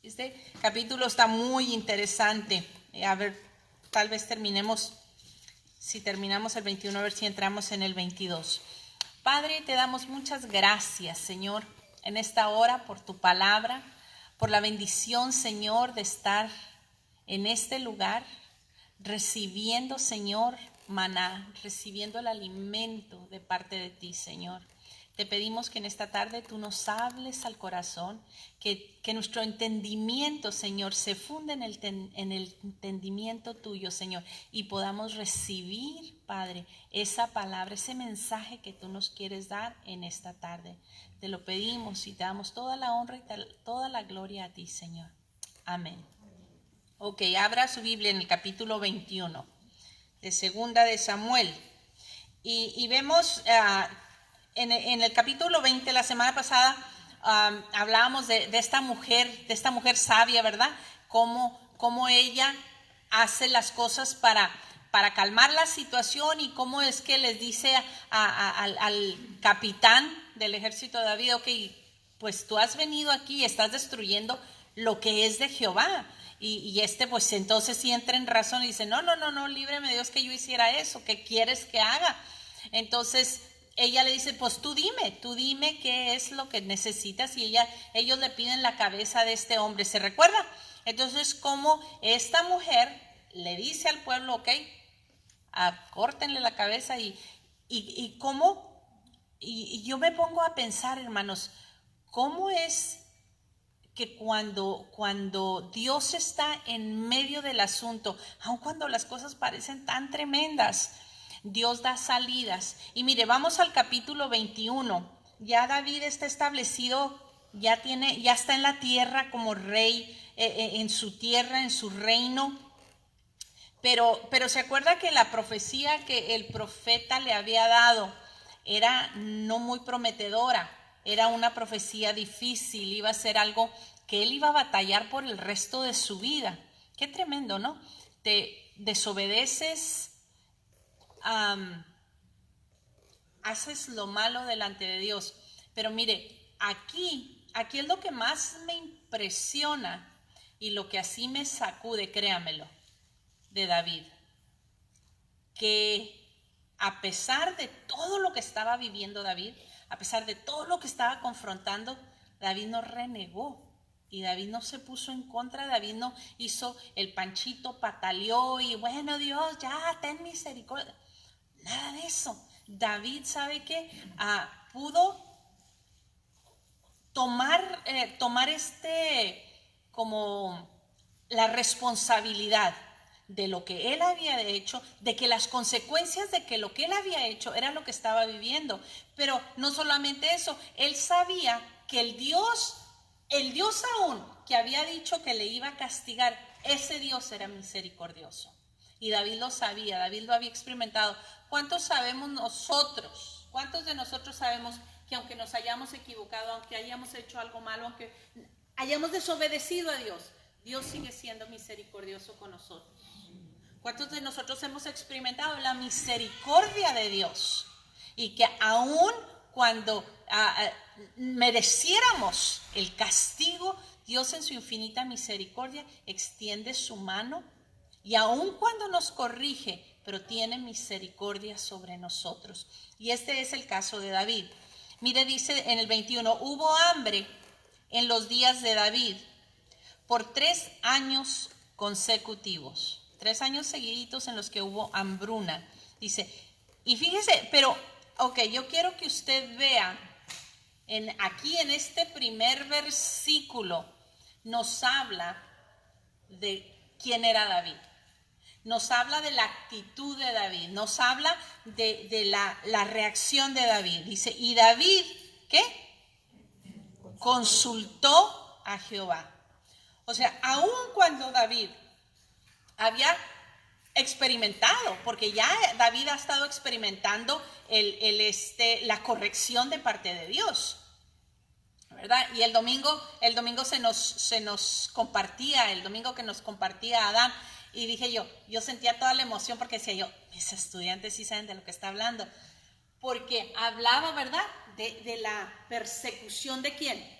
Este capítulo está muy interesante. A ver, tal vez si terminamos el 21, a ver si entramos en el 22. Padre, te damos muchas gracias, Señor, en esta hora por tu palabra, por la bendición, Señor, de estar en este lugar, recibiendo, Señor, maná, recibiendo el alimento de parte de ti, Señor. Te pedimos que en esta tarde tú nos hables al corazón, que nuestro entendimiento, Señor, se funde en el entendimiento tuyo, Señor, y podamos recibir, Padre, esa palabra, ese mensaje que tú nos quieres dar en esta tarde. Te lo pedimos y te damos toda la honra y toda la gloria a ti, Señor. Amén. Ok, abra su Biblia en el capítulo 21 de Segunda de Samuel. Y vemos en el capítulo 20, la semana pasada, hablábamos de esta mujer sabia, ¿verdad? Cómo ella hace las cosas para calmar la situación, y cómo es que les dice al capitán del ejército de David: ok, pues tú has venido aquí y estás destruyendo lo que es de Jehová. Y pues entonces sí entra en razón y dice: no, líbreme Dios que yo hiciera eso, ¿qué quieres que haga? Entonces ella le dice: pues tú dime qué es lo que necesitas. Y ellos le piden la cabeza de este hombre, ¿se recuerda? Entonces, como esta mujer le dice al pueblo: ok, córtenle la cabeza. Y yo me pongo a pensar, hermanos, ¿cómo es que cuando Dios está en medio del asunto, aun cuando las cosas parecen tan tremendas, Dios da salidas? Y mire, vamos al capítulo 21. Ya David está establecido, ya está en la tierra como rey, en su tierra, en su reino. Pero se acuerda que la profecía que el profeta le había dado era no muy prometedora. Era una profecía difícil, iba a ser algo que él iba a batallar por el resto de su vida. Qué tremendo, ¿no? Te desobedeces, haces lo malo delante de Dios. Pero mire, aquí es lo que más me impresiona y lo que así me sacude, créamelo, de David. Que a pesar de todo lo que estaba viviendo David, a pesar de todo lo que estaba confrontando, David no renegó y David no se puso en contra. David no hizo el panchito, pataleó y bueno, Dios, ya ten misericordia. Nada de eso. David, ¿sabe qué? Pudo tomar como la responsabilidad de lo que él había hecho, de que las consecuencias de que lo que él había hecho era lo que estaba viviendo. Pero no solamente eso, él sabía que el Dios aún que había dicho que le iba a castigar, ese Dios era misericordioso. Y David lo sabía, David lo había experimentado. ¿Cuántos sabemos nosotros? ¿Cuántos de nosotros sabemos que aunque nos hayamos equivocado, aunque hayamos hecho algo malo, aunque hayamos desobedecido a Dios, Dios sigue siendo misericordioso con nosotros? ¿Cuántos de nosotros hemos experimentado la misericordia de Dios? Y que aún cuando mereciéramos el castigo, Dios en su infinita misericordia extiende su mano, y aún cuando nos corrige, pero tiene misericordia sobre nosotros. Y este es el caso de David. Mire, dice en el 21, hubo hambre en los días de David por 3 años consecutivos. 3 años seguiditos en los que hubo hambruna. Dice, y fíjese, pero, ok, yo quiero que usted vea, aquí en este primer versículo, nos habla de quién era David. Nos habla de la actitud de David, nos habla de la reacción de David. Dice, y David, ¿qué? Consultó a Jehová. O sea, aun cuando David había experimentado, porque ya David ha estado experimentando la corrección de parte de Dios, ¿verdad? Y el domingo se nos compartía, el domingo que nos compartía Adán, y dije yo sentía toda la emoción, porque decía yo, mis estudiantes sí saben de lo que está hablando, porque hablaba, ¿verdad?, de la persecución de ¿quién?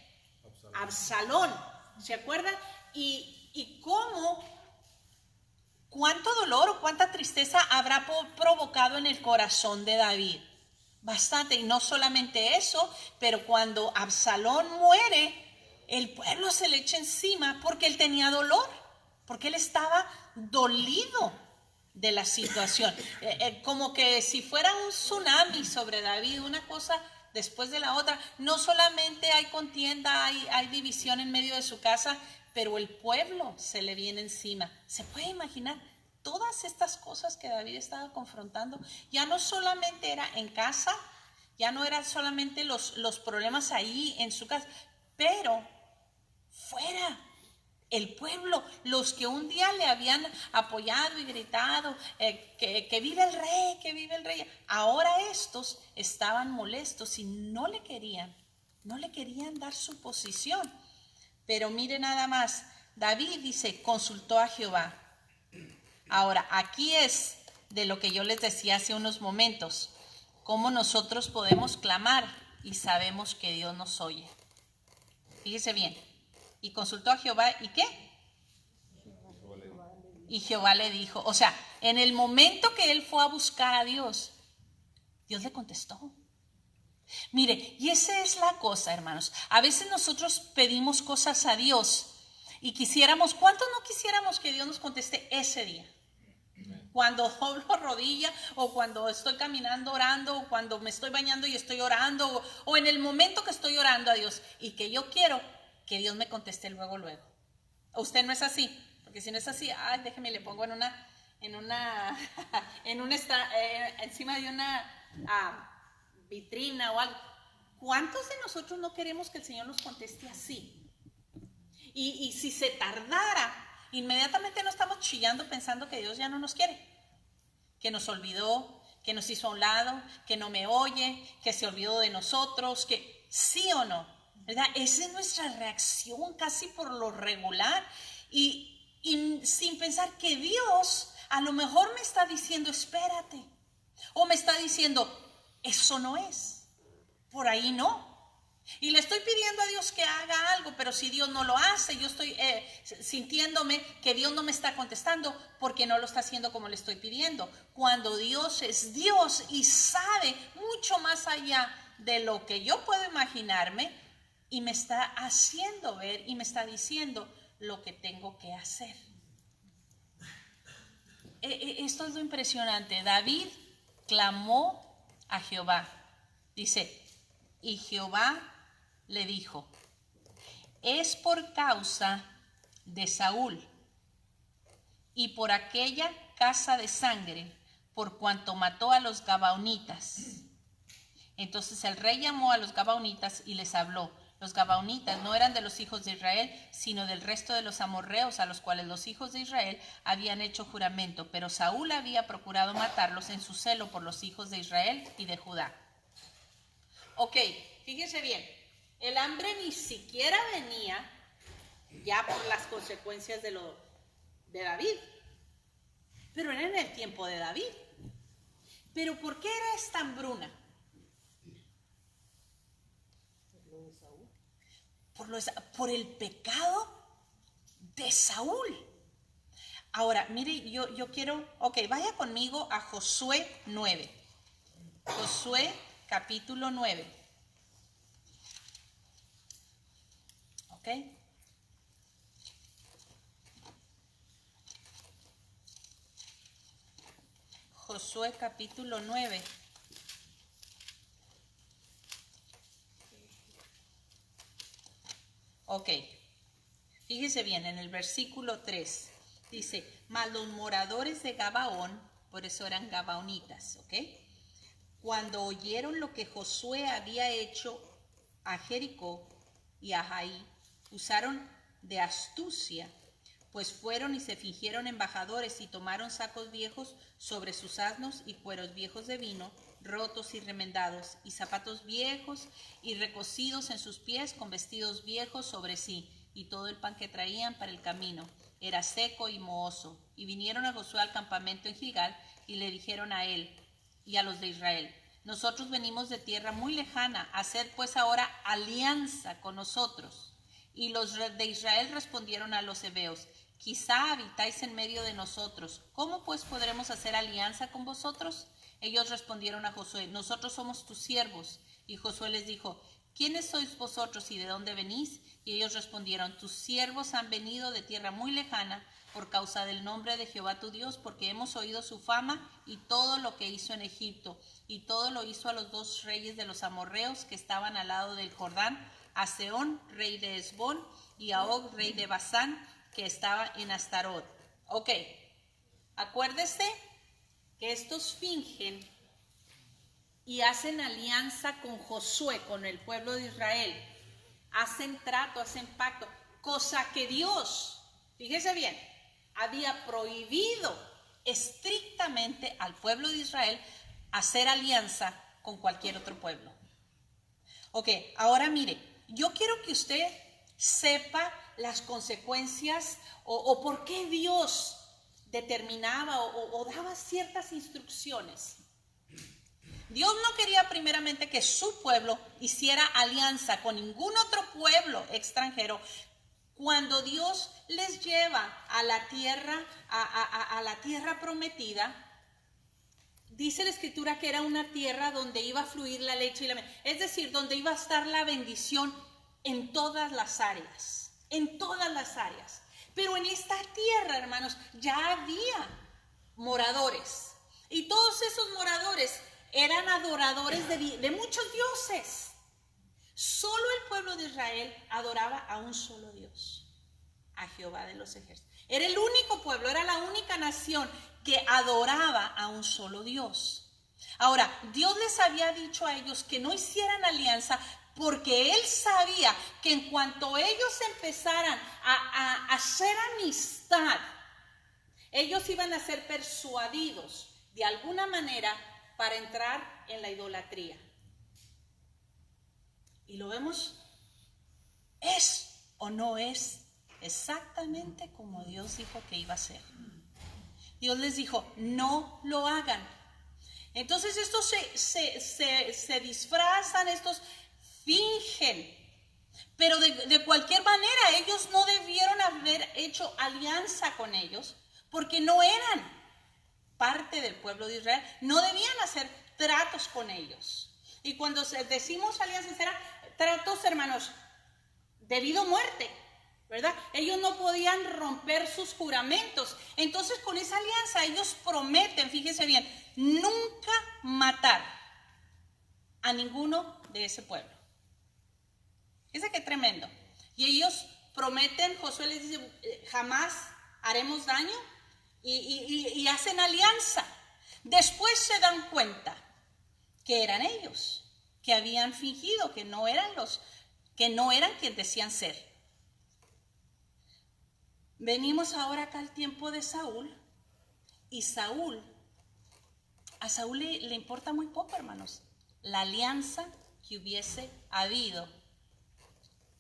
Absalón. ¿Se acuerdan? y cómo, cuánto dolor o cuánta tristeza habrá provocado en el corazón de David. Bastante, y no solamente eso, pero cuando Absalón muere, el pueblo se le echa encima porque él tenía dolor, porque él estaba dolido de la situación. Como que si fuera un tsunami sobre David, una cosa después de la otra. No solamente hay contienda, hay división en medio de su casa, pero el pueblo se le viene encima. ¿Se puede imaginar todas estas cosas que David estaba confrontando? Ya no solamente era en casa, ya no eran solamente los problemas ahí en su casa, pero fuera, el pueblo, los que un día le habían apoyado y gritado que vive el rey, que vive el rey, ahora estos estaban molestos y no le querían dar su posición. Pero mire nada más, David dice, consultó a Jehová. Ahora, aquí es de lo que yo les decía hace unos momentos, cómo nosotros podemos clamar y sabemos que Dios nos oye. Fíjese bien, y consultó a Jehová, ¿y qué? Y Jehová le dijo, o sea, en el momento que él fue a buscar a Dios, Dios le contestó. Mire, y esa es la cosa, hermanos. A veces nosotros pedimos cosas a Dios y quisiéramos, ¿cuántos no quisiéramos que Dios nos conteste ese día? Cuando doblo rodilla, o cuando estoy caminando orando, o cuando me estoy bañando y estoy orando, o en el momento que estoy orando a Dios, y que yo quiero que Dios me conteste luego. ¿Usted no es así? Porque si no es así, ay, déjeme, le pongo encima de una vitrina o algo. ¿Cuántos de nosotros no queremos que el Señor nos conteste así? Y si se tardara, inmediatamente no estamos chillando pensando que Dios ya no nos quiere, que nos olvidó, que nos hizo a un lado, que no me oye, que se olvidó de nosotros, que sí o no, ¿verdad? Esa es nuestra reacción casi por lo regular, y sin pensar que Dios a lo mejor me está diciendo espérate, o me está diciendo eso no es, por ahí no. Y le estoy pidiendo a Dios que haga algo, pero si Dios no lo hace, yo estoy sintiéndome que Dios no me está contestando porque no lo está haciendo como le estoy pidiendo. Cuando Dios es Dios y sabe mucho más allá de lo que yo puedo imaginarme, y me está haciendo ver y me está diciendo lo que tengo que hacer. Esto es lo impresionante. David clamó a Jehová. Dice, y Jehová le dijo, es por causa de Saúl y por aquella casa de sangre, por cuanto mató a los gabaonitas. Entonces el rey llamó a los gabaonitas y les habló. Los gabaonitas no eran de los hijos de Israel, sino del resto de los amorreos a los cuales los hijos de Israel habían hecho juramento, pero Saúl había procurado matarlos en su celo por los hijos de Israel y de Judá. Ok, fíjese bien, el hambre ni siquiera venía ya por las consecuencias de David, pero era en el tiempo de David. ¿Pero por qué era esta hambruna? Por el pecado de Saúl. Ahora, mire, yo quiero, ok, vaya conmigo a Josué 9. Josué capítulo 9. ¿Ok? Josué capítulo 9. Ok, fíjese bien, en el versículo 3 dice, mas los moradores de Gabaón, por eso eran gabaonitas, ¿ok? Cuando oyeron lo que Josué había hecho a Jericó y a Jaí, usaron de astucia, pues fueron y se fingieron embajadores y tomaron sacos viejos sobre sus asnos y cueros viejos de vino, rotos y remendados, y zapatos viejos y recocidos en sus pies con vestidos viejos sobre sí, y todo el pan que traían para el camino era seco y mohoso. Y vinieron a Josué al campamento en Gilgal y le dijeron a él y a los de Israel, nosotros venimos de tierra muy lejana, haced pues ahora alianza con nosotros Y los de Israel respondieron a los heveos: quizá habitáis en medio de nosotros. ¿Cómo pues podremos hacer alianza con vosotros? Ellos respondieron a Josué: nosotros somos tus siervos. Y Josué les dijo: ¿quiénes sois vosotros y de dónde venís? Y ellos respondieron: tus siervos han venido de tierra muy lejana por causa del nombre de Jehová tu Dios, porque hemos oído su fama y todo lo que hizo en Egipto, y todo lo hizo a los dos reyes de los amorreos que estaban al lado del Jordán, a Sehón, rey de Hesbón, y a Og, rey de Basán, que estaba en Astarot. Ok, acuérdese que estos fingen y hacen alianza con Josué, con el pueblo de Israel. Hacen trato, hacen pacto, cosa que Dios, fíjese bien, había prohibido estrictamente al pueblo de Israel hacer alianza con cualquier otro pueblo. Ok, ahora mire, yo quiero que usted sepa las consecuencias o por qué Dios determinaba o daba ciertas instrucciones. Dios no quería primeramente que su pueblo hiciera alianza con ningún otro pueblo extranjero. Cuando Dios les lleva a la tierra, a la tierra prometida, dice la Escritura que era una tierra donde iba a fluir la leche y la miel. Es decir, donde iba a estar la bendición en todas las áreas. En todas las áreas. Pero en esta tierra, hermanos, ya había moradores. Y todos esos moradores eran adoradores de muchos dioses. Solo el pueblo de Israel adoraba a un solo Dios, a Jehová de los ejércitos. Era el único pueblo, era la única nación que adoraba a un solo Dios. Ahora, Dios les había dicho a ellos que no hicieran alianza porque Él sabía que en cuanto ellos empezaran a hacer amistad, ellos iban a ser persuadidos de alguna manera para entrar en la idolatría. Y lo vemos, es o no es exactamente como Dios dijo que iba a ser. Dios les dijo: no lo hagan. Entonces estos se disfrazan, estos fingen. Pero de cualquier manera ellos no debieron haber hecho alianza con ellos, porque no eran parte del pueblo de Israel, no debían hacer tratos con ellos. Y cuando decimos alianza, será tratos, hermanos, debido a muerte, ¿verdad? Ellos no podían romper sus juramentos. Entonces, con esa alianza ellos prometen, fíjense bien, nunca matar a ninguno de ese pueblo. Fíjense qué tremendo. Y ellos prometen, Josué les dice: jamás haremos daño, y hacen alianza. Después se dan cuenta que eran ellos, que habían fingido, que no eran quien decían ser. Venimos ahora acá al tiempo de Saúl, y a Saúl le importa muy poco, hermanos, la alianza que hubiese habido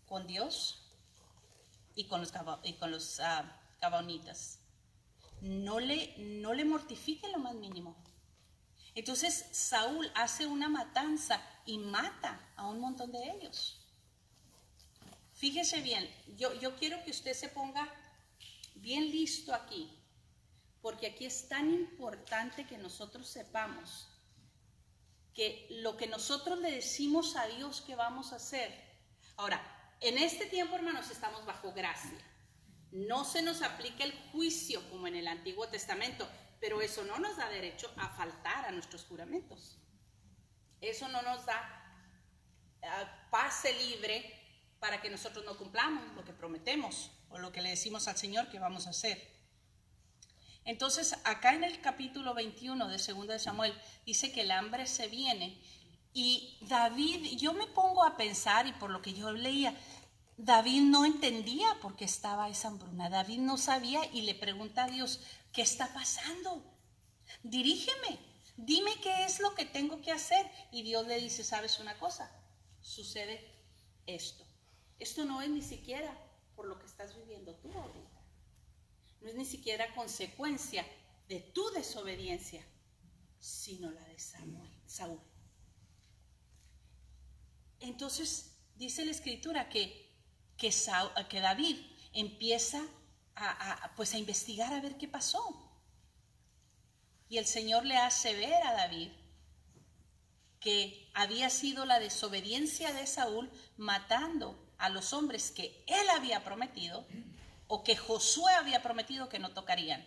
con Dios y con los gabaonitas. No le mortifique lo más mínimo. Entonces Saúl hace una matanza y mata a un montón de ellos. Fíjese bien, yo quiero que usted se ponga bien listo aquí, porque aquí es tan importante que nosotros sepamos que lo que nosotros le decimos a Dios que vamos a hacer. Ahora, en este tiempo, hermanos, estamos bajo gracia. No se nos aplica el juicio como en el Antiguo Testamento, pero eso no nos da derecho a faltar a nuestros juramentos. Eso no nos da pase libre para que nosotros no cumplamos lo que prometemos o lo que le decimos al Señor que vamos a hacer. Entonces, acá en el capítulo 21 de 2 de Samuel dice que el hambre se viene, y David, yo me pongo a pensar, y por lo que yo leía, David no entendía por qué estaba esa hambruna. David no sabía y le pregunta a Dios: ¿qué está pasando? Dirígeme, dime qué es lo que tengo que hacer. Y Dios le dice: ¿sabes una cosa? Sucede esto. Esto no es ni siquiera por lo que estás viviendo tú ahorita. No es ni siquiera consecuencia de tu desobediencia, sino la de Saúl. Entonces dice la Escritura que que David empieza pues a investigar a ver qué pasó. Y el Señor le hace ver a David que había sido la desobediencia de Saúl matando a los hombres que él había prometido o que Josué había prometido que no tocarían.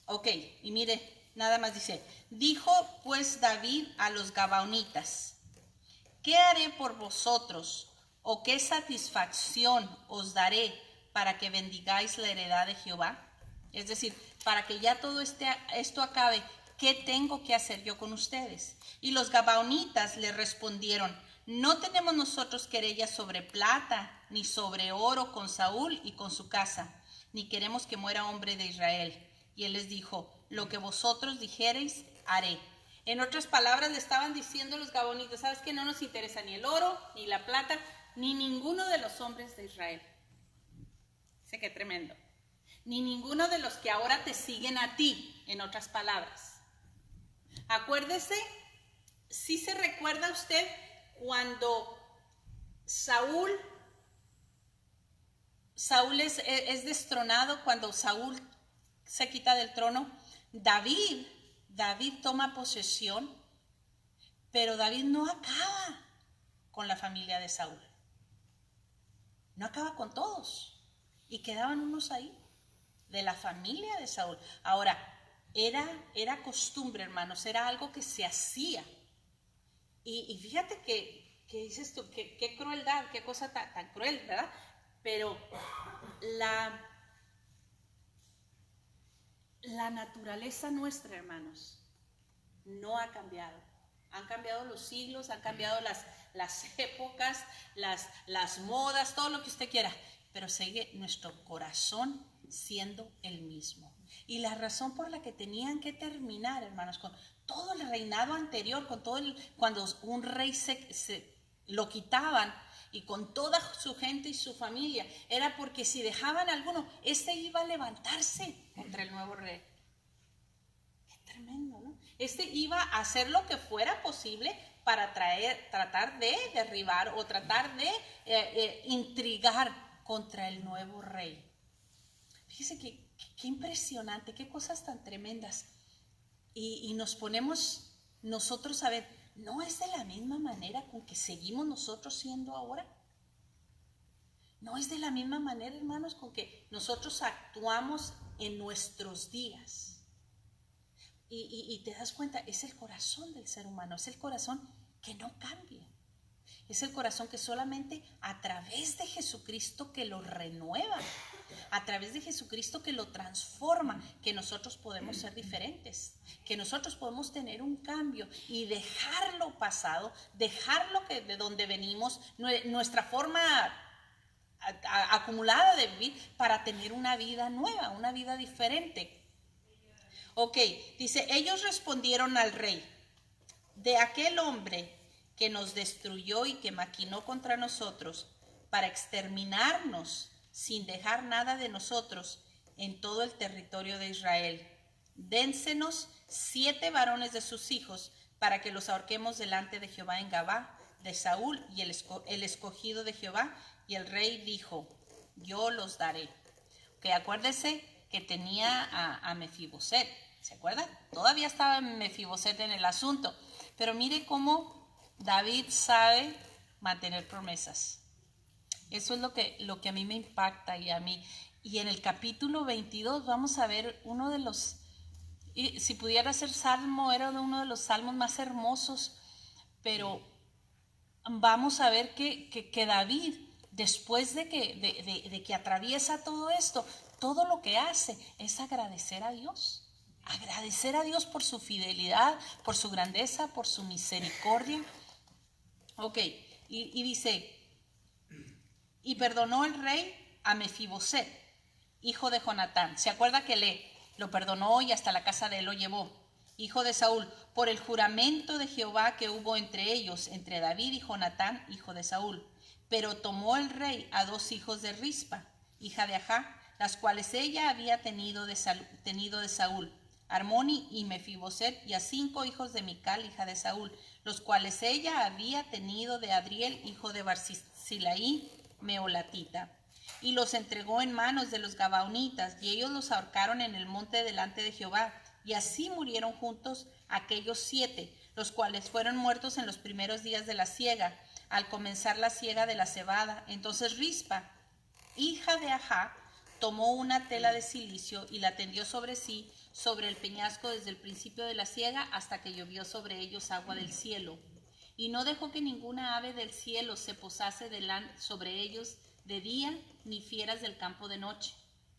Ok, y mire, nada más dice, dijo pues David a los gabaonitas, ¿qué haré por vosotros o qué satisfacción os daré para que bendigáis la heredad de Jehová? Es decir, para que ya todo esto acabe, ¿qué tengo que hacer yo con ustedes? Y los gabaonitas le respondieron, no tenemos nosotros querella sobre plata, ni sobre oro con Saúl y con su casa, ni queremos que muera hombre de Israel. Y él les dijo, lo que vosotros dijereis, haré. En otras palabras, le estaban diciendo los gabaonitas, ¿sabes qué? No nos interesa ni el oro, ni la plata, ni ninguno de los hombres de Israel. Sé que tremendo. Ni ninguno de los que ahora te siguen a ti, en otras palabras. Acuérdese, si se recuerda usted cuando Saúl es destronado, cuando Saúl se quita del trono, David toma posesión, pero David no acaba con la familia de Saúl. No acaba con todos. Y quedaban unos ahí, de la familia de Saúl. Ahora, era costumbre, hermanos, era algo que se hacía. Y fíjate que dices tú, qué crueldad, qué cosa tan cruel, ¿verdad? Pero la naturaleza nuestra, hermanos, no ha cambiado. Han cambiado los siglos, han cambiado las épocas, las modas, todo lo que usted quiera, pero sigue nuestro corazón siendo el mismo. Y la razón por la que tenían que terminar, hermanos, con todo el reinado anterior, cuando un rey lo quitaban y con toda su gente y su familia, era porque si dejaban a alguno, este iba a levantarse contra el nuevo rey. Qué tremendo, ¿no? Este iba a hacer lo que fuera posible para tratar de derribar o tratar de intrigar contra el nuevo rey. Fíjese qué impresionante, qué cosas tan tremendas. Y nos ponemos nosotros a ver, ¿no es de la misma manera con que seguimos nosotros siendo ahora? ¿No es de la misma manera, hermanos, con que nosotros actuamos en nuestros días? Y te das cuenta, es el corazón del ser humano, es el corazón que no cambia. Es el corazón que solamente a través de Jesucristo que lo renueva, a través de Jesucristo que lo transforma, que nosotros podemos ser diferentes, que nosotros podemos tener un cambio y dejar lo pasado, dejar lo que de donde venimos, nuestra forma acumulada de vivir para tener una vida nueva, una vida diferente. Ok, dice, ellos respondieron al rey, de aquel hombre que nos destruyó y que maquinó contra nosotros para exterminarnos sin dejar nada de nosotros en todo el territorio de Israel. Dénsenos 7 varones de sus hijos para que los ahorquemos delante de Jehová en Gabá de Saúl y el escogido de Jehová. Y el rey dijo, yo los daré. Que acuérdese que tenía a Mefiboset, ¿se acuerdan? Todavía estaba Mefiboset en el asunto, pero mire cómo David sabe mantener promesas. Eso es lo que a mí me impacta y a mí. Y en el capítulo 22 vamos a ver uno de los, y si pudiera ser salmo, era uno de los salmos más hermosos, pero vamos a ver que David, después de que atraviesa todo esto, todo lo que hace es agradecer a Dios. Agradecer a Dios por su fidelidad, por su grandeza, por su misericordia. Ok, y dice, y perdonó el rey a Mefiboset, hijo de Jonatán. ¿Se acuerda que lo perdonó y hasta la casa de él lo llevó? Hijo de Saúl, por el juramento de Jehová que hubo entre ellos, entre David y Jonatán, hijo de Saúl. Pero tomó el rey a 2 hijos de Rispa, hija de Ajá, las cuales ella había tenido de Saúl, Armoni y Mefiboset, y a 5 hijos de Mical, hija de Saúl, los cuales ella había tenido de Adriel, hijo de Barzilaí, meolatita. Y los entregó en manos de los gabaonitas, y ellos los ahorcaron en el monte delante de Jehová. Y así murieron juntos aquellos 7, los cuales fueron muertos en los primeros días de la siega, al comenzar la siega de la cebada. Entonces Rispa, hija de Ajá, tomó una tela de cilicio y la tendió sobre sí, sobre el peñasco desde el principio de la siega hasta que llovió sobre ellos agua del cielo. Y no dejó que ninguna ave del cielo se posase sobre ellos de día, ni fieras del campo de noche.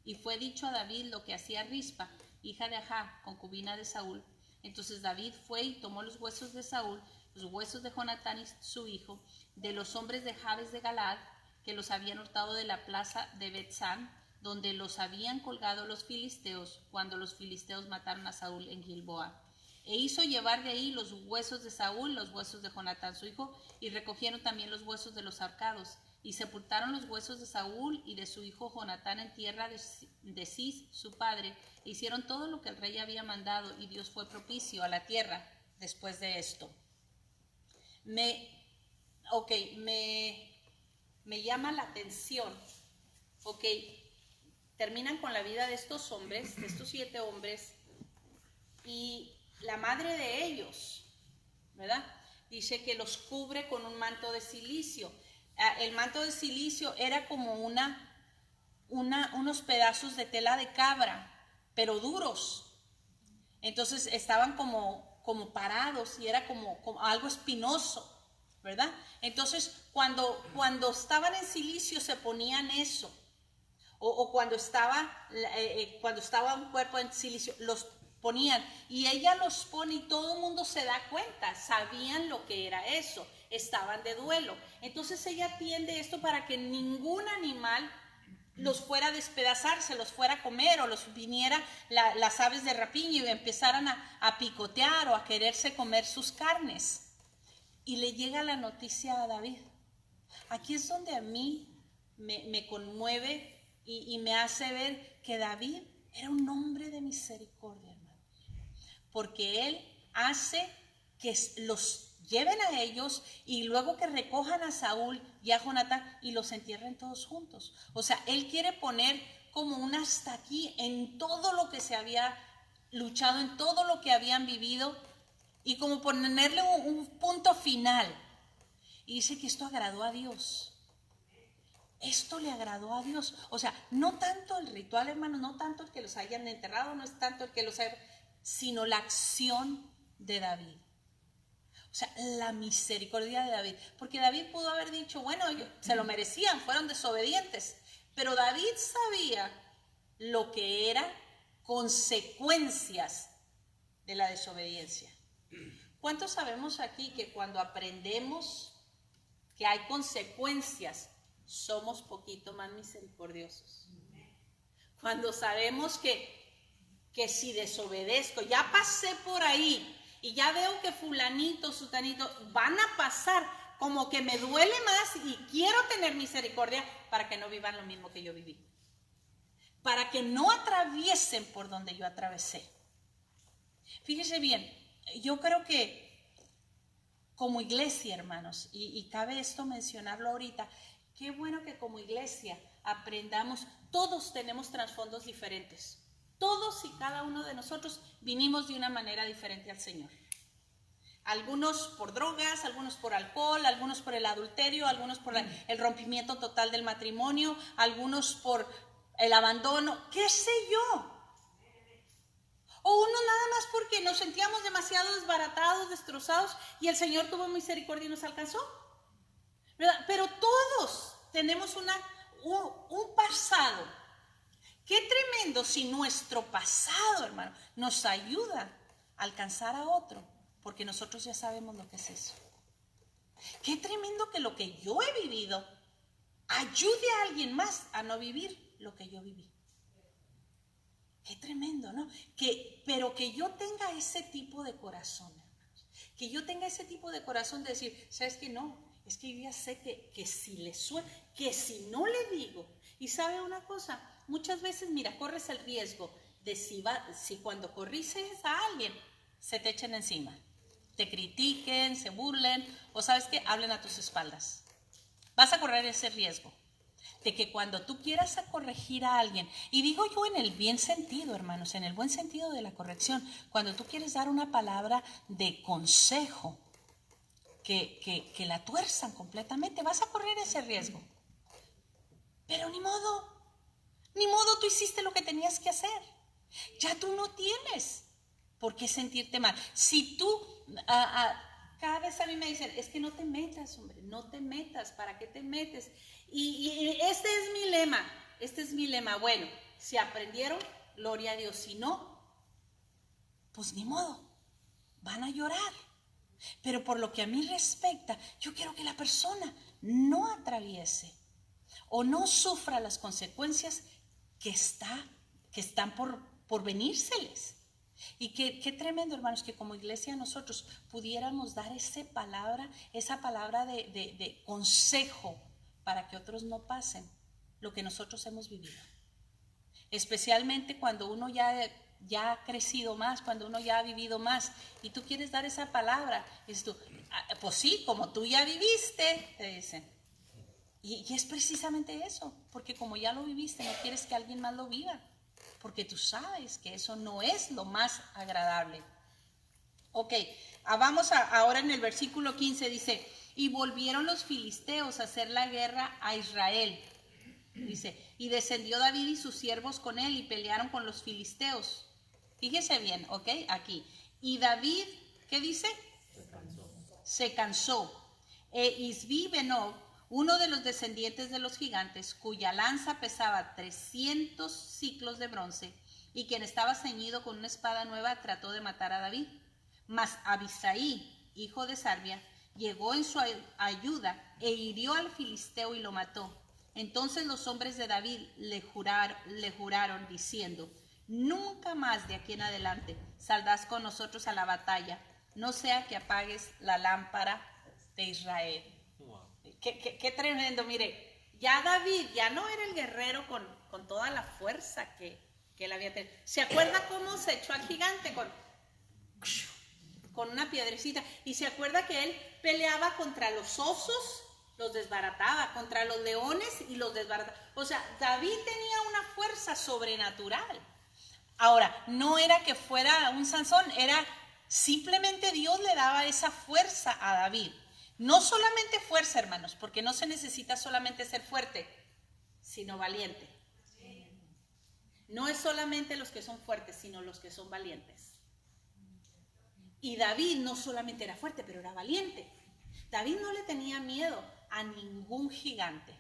Y fue dicho a David lo que hacía Rispa, hija de Ajá, concubina de Saúl. Entonces David fue y tomó los huesos de Saúl, los huesos de Jonatán su hijo, de los hombres de Jabes de Galaad, que los habían hurtado de la plaza de Bet-San, donde los habían colgado los filisteos, cuando los filisteos mataron a Saúl en Gilboa. E hizo llevar de ahí los huesos de Saúl, los huesos de Jonatán su hijo, y recogieron también los huesos de los ahorcados, y sepultaron los huesos de Saúl y de su hijo Jonatán en tierra de Cis, su padre, e hicieron todo lo que el rey había mandado, y Dios fue propicio a la tierra después de esto. Me llama la atención, terminan con la vida de estos hombres, de estos 7 hombres, y la madre de ellos, ¿verdad? Dice que los cubre con un manto de cilicio. El manto de cilicio era como unos pedazos de tela de cabra, pero duros. Entonces estaban como parados y era como algo espinoso, ¿verdad? Entonces cuando estaban en silicio se ponían eso. O cuando estaba un cuerpo en silicio, los ponían, y ella los pone y todo el mundo se da cuenta, sabían lo que era eso, estaban de duelo. Entonces ella tiende esto para que ningún animal los fuera a despedazar, se los fuera a comer, o los viniera las aves de rapiña y empezaran a picotear o a quererse comer sus carnes. Y le llega la noticia a David. Aquí es donde a mí me conmueve y me hace ver que David era un hombre de misericordia, hermano, porque él hace que los lleven a ellos y luego que recojan a Saúl y a Jonatán y los entierren todos juntos. O sea, él quiere poner como un hasta aquí en todo lo que se había luchado, en todo lo que habían vivido, y como ponerle un punto final. Y dice que esto agradó a Dios. Esto le agradó a Dios. O sea, no tanto el ritual, hermano, no tanto el que los hayan enterrado, no es tanto el que los haya, sino la acción de David. O sea, la misericordia de David. Porque David pudo haber dicho, bueno, ellos se lo merecían, fueron desobedientes. Pero David sabía lo que eran consecuencias de la desobediencia. ¿Cuántos sabemos aquí que cuando aprendemos que hay consecuencias, somos poquito más misericordiosos? Cuando sabemos que si desobedezco, ya pasé por ahí y ya veo que fulanito, sutanito van a pasar, como que me duele más y quiero tener misericordia para que no vivan lo mismo que yo viví, para que no atraviesen por donde yo atravesé. Fíjese bien, yo creo que como iglesia, hermanos, y cabe esto mencionarlo ahorita, qué bueno que como iglesia aprendamos, todos tenemos trasfondos diferentes, todos y cada uno de nosotros vinimos de una manera diferente al Señor. Algunos por drogas, algunos por alcohol, algunos por el adulterio, algunos por el rompimiento total del matrimonio, algunos por el abandono, qué sé yo. O uno nada más porque nos sentíamos demasiado desbaratados, destrozados, y el Señor tuvo misericordia y nos alcanzó, ¿verdad? Pero todos tenemos un pasado. Qué tremendo si nuestro pasado, hermano, nos ayuda a alcanzar a otro, porque nosotros ya sabemos lo que es eso. Qué tremendo que lo que yo he vivido ayude a alguien más a no vivir lo que yo viví. Qué tremendo, ¿no? Pero que yo tenga ese tipo de corazón, hermanos. Que yo tenga ese tipo de corazón de decir, ¿sabes qué? No, es que yo ya sé que si le suena, que si no le digo. Y sabe una cosa, muchas veces, mira, corres el riesgo de si cuando corriges a alguien se te echen encima, te critiquen, se burlen o sabes que hablen a tus espaldas. Vas a correr ese riesgo de que cuando tú quieras corregir a alguien, y digo yo en el bien sentido, hermanos, en el buen sentido de la corrección, cuando tú quieres dar una palabra de consejo que la tuerzan completamente, vas a correr ese riesgo. Pero ni modo, tú hiciste lo que tenías que hacer. Ya tú no tienes por qué sentirte mal. Si tú, cada vez a mí me dicen, es que no te metas, hombre, no te metas, ¿para qué te metes? Y este es mi lema. Bueno, si aprendieron, gloria a Dios. Si no, pues ni modo, van a llorar. Pero por lo que a mí respecta, yo quiero que la persona no atraviese o no sufra las consecuencias que están por venírseles. Y qué tremendo, hermanos, que como iglesia nosotros pudiéramos dar esa palabra de consejo para que otros no pasen lo que nosotros hemos vivido. Especialmente cuando uno ya ha crecido más, cuando uno ya ha vivido más y tú quieres dar esa palabra, dices tú, pues sí, como tú ya viviste, te dicen. Y es precisamente eso, porque como ya lo viviste, no quieres que alguien más lo viva, porque tú sabes que eso no es lo más agradable. Ok, vamos ahora en el versículo 15, dice, y volvieron los filisteos a hacer la guerra a Israel. Dice, y descendió David y sus siervos con él y pelearon con los filisteos. Fíjese bien, ok, aquí. Y David, ¿qué dice? Se cansó. Isbi Benob, uno de los descendientes de los gigantes, cuya lanza pesaba 300 siclos de bronce, y quien estaba ceñido con una espada nueva, trató de matar a David. Mas Abisaí, hijo de Sarbia, llegó en su ayuda e hirió al filisteo y lo mató. Entonces los hombres de David le juraron diciendo, nunca más de aquí en adelante saldrás con nosotros a la batalla, no sea que apagues la lámpara de Israel. Wow. Qué tremendo, mire, ya David ya no era el guerrero con toda la fuerza que él había tenido. ¿Se acuerda cómo se echó al gigante con una piedrecita? Y se acuerda que él peleaba contra los osos, los desbarataba, contra los leones y los desbarataba. O sea, David tenía una fuerza sobrenatural. Ahora, no era que fuera un Sansón, era simplemente Dios le daba esa fuerza a David. No solamente fuerza, hermanos, porque no se necesita solamente ser fuerte, sino valiente. No es solamente los que son fuertes, sino los que son valientes. Y David no solamente era fuerte, pero era valiente. David no le tenía miedo a ningún gigante.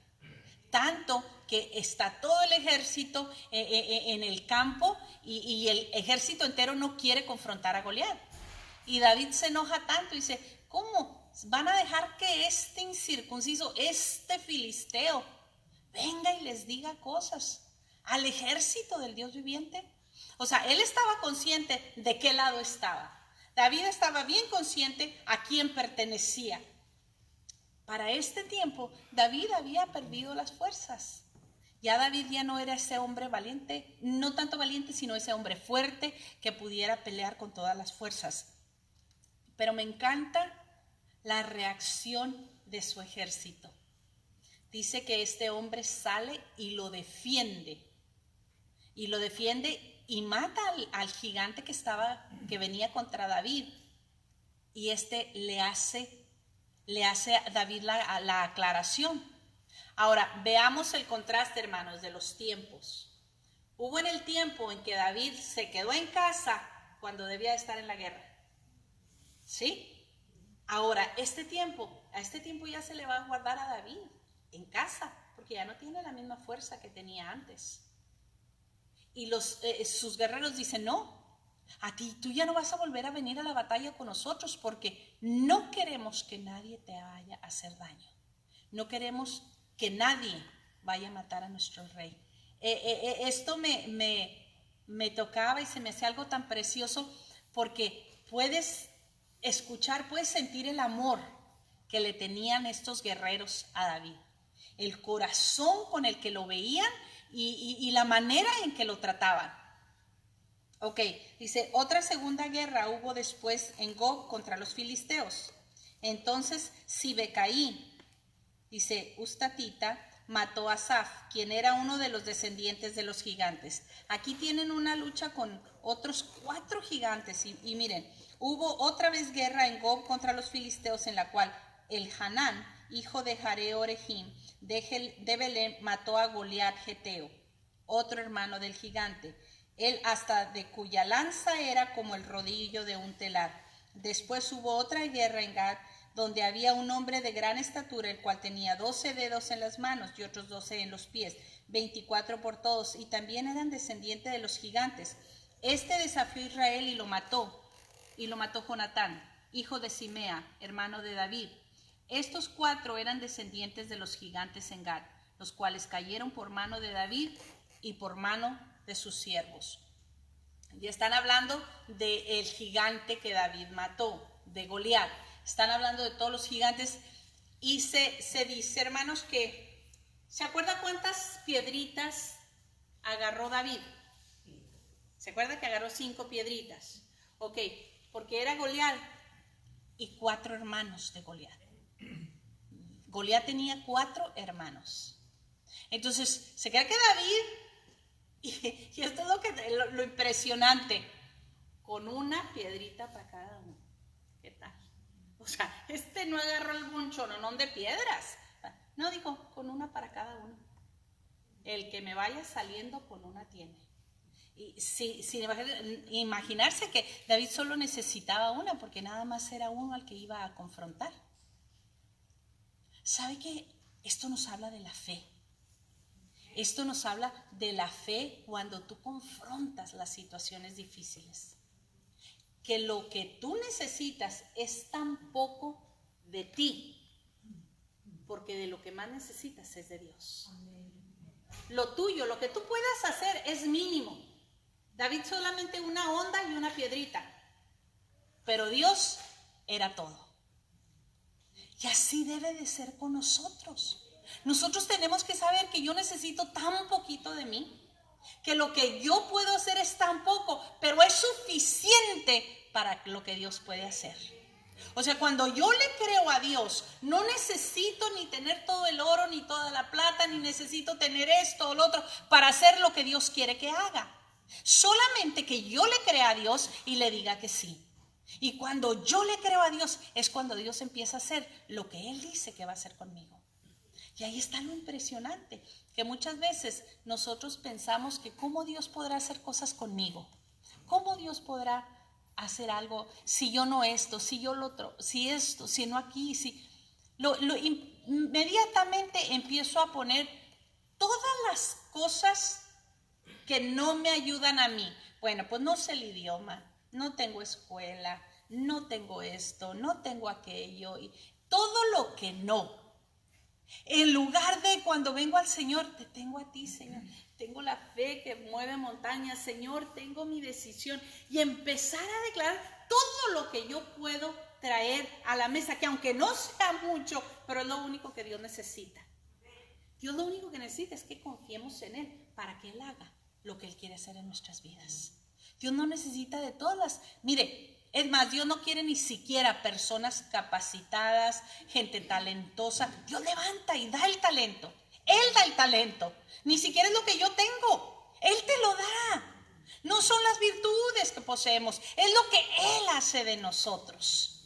Tanto que está todo el ejército en el campo y el ejército entero no quiere confrontar a Goliat. Y David se enoja tanto y dice, ¿cómo van a dejar que este incircunciso, este filisteo, venga y les diga cosas al ejército del Dios viviente? O sea, él estaba consciente de qué lado estaba. David estaba bien consciente a quién pertenecía. Para este tiempo, David había perdido las fuerzas. Ya David ya no era ese hombre valiente, no tanto valiente, sino ese hombre fuerte que pudiera pelear con todas las fuerzas. Pero me encanta la reacción de su ejército. Dice que este hombre sale y lo defiende. Y lo defiende y mata al gigante que venía contra David. Y le hace a David la aclaración. Ahora, veamos el contraste, hermanos, de los tiempos. Hubo en el tiempo en que David se quedó en casa cuando debía estar en la guerra. ¿Sí? Ahora, a este tiempo ya se le va a guardar a David en casa, porque ya no tiene la misma fuerza que tenía antes. Y sus guerreros dicen, no, tú ya no vas a volver a venir a la batalla con nosotros porque no queremos que nadie te vaya a hacer daño. No queremos que nadie vaya a matar a nuestro rey. Esto me tocaba y se me hace algo tan precioso porque puedes escuchar, puedes sentir el amor que le tenían estos guerreros a David. El corazón con el que lo veían y la manera en que lo trataban. Ok, dice, otra segunda guerra hubo después en Gob contra los filisteos. Entonces Sibecaí, dice, Ustatita, mató a Saf, quien era uno de los descendientes de los gigantes. Aquí tienen una lucha con otros 4 gigantes. Y miren, hubo otra vez guerra en Gob contra los filisteos, en la cual el Hanán, hijo de Jareo Orejim, de Belén, mató a Goliat Geteo, otro hermano del gigante. Él hasta de cuya lanza era como el rodillo de un telar. Después hubo otra guerra en Gad, donde había un hombre de gran estatura, el cual tenía 12 dedos en las manos y otros 12 en los pies, 24 por todos, y también eran descendientes de los gigantes. Este desafió a Israel y lo mató Jonatán, hijo de Simea, hermano de David. Estos 4 eran descendientes de los gigantes en Gad, los cuales cayeron por mano de David y por mano de sus siervos. Y están hablando del gigante que David mató, de Goliat. Están hablando de todos los gigantes. Y se dice, hermanos, que ¿se acuerda cuántas piedritas agarró David? ¿Se acuerda que agarró 5 piedritas? Ok, porque era Goliat y 4 hermanos de Goliat. Goliat tenía 4 hermanos. Entonces, se cree que David, y esto es lo impresionante, con una piedrita para cada uno. ¿Qué tal? O sea, no agarró algún chononón de piedras. No, dijo, con una para cada uno. El que me vaya saliendo con una tiene. Y sin imaginarse que David solo necesitaba una, porque nada más era uno al que iba a confrontar. ¿Sabe qué? Esto nos habla de la fe. Esto nos habla de la fe cuando tú confrontas las situaciones difíciles. Que lo que tú necesitas es tan poco de ti, porque de lo que más necesitas es de Dios. Lo tuyo, lo que tú puedas hacer es mínimo. David solamente una onda y una piedrita, pero Dios era todo. Y así debe de ser con nosotros. Nosotros tenemos que saber que yo necesito tan poquito de mí, que lo que yo puedo hacer es tan poco, pero es suficiente para lo que Dios puede hacer. O sea, cuando yo le creo a Dios, no necesito ni tener todo el oro, ni toda la plata, ni necesito tener esto o lo otro para hacer lo que Dios quiere que haga. Solamente que yo le crea a Dios y le diga que sí. Y cuando yo le creo a Dios es cuando Dios empieza a hacer lo que Él dice que va a hacer conmigo. Y ahí está lo impresionante, que muchas veces nosotros pensamos que cómo Dios podrá hacer cosas conmigo, cómo Dios podrá hacer algo si yo no esto, si yo lo otro, si esto, si no aquí, si inmediatamente empiezo a poner todas las cosas que no me ayudan a mí. Bueno, pues no sé el idioma, no tengo escuela, no tengo esto, no tengo aquello, y todo lo que no. En lugar de cuando vengo al Señor, te tengo a ti, Señor. Tengo la fe que mueve montañas, Señor, tengo mi decisión. Y empezar a declarar todo lo que yo puedo traer a la mesa, que aunque no sea mucho, pero es lo único que Dios necesita. Dios lo único que necesita es que confiemos en Él para que Él haga lo que Él quiere hacer en nuestras vidas. Dios no necesita de todas las... Mire, es más, Dios no quiere ni siquiera personas capacitadas, gente talentosa. Dios levanta y da el talento. Él da el talento. Ni siquiera es lo que yo tengo. Él te lo da. No son las virtudes que poseemos. Es lo que Él hace de nosotros.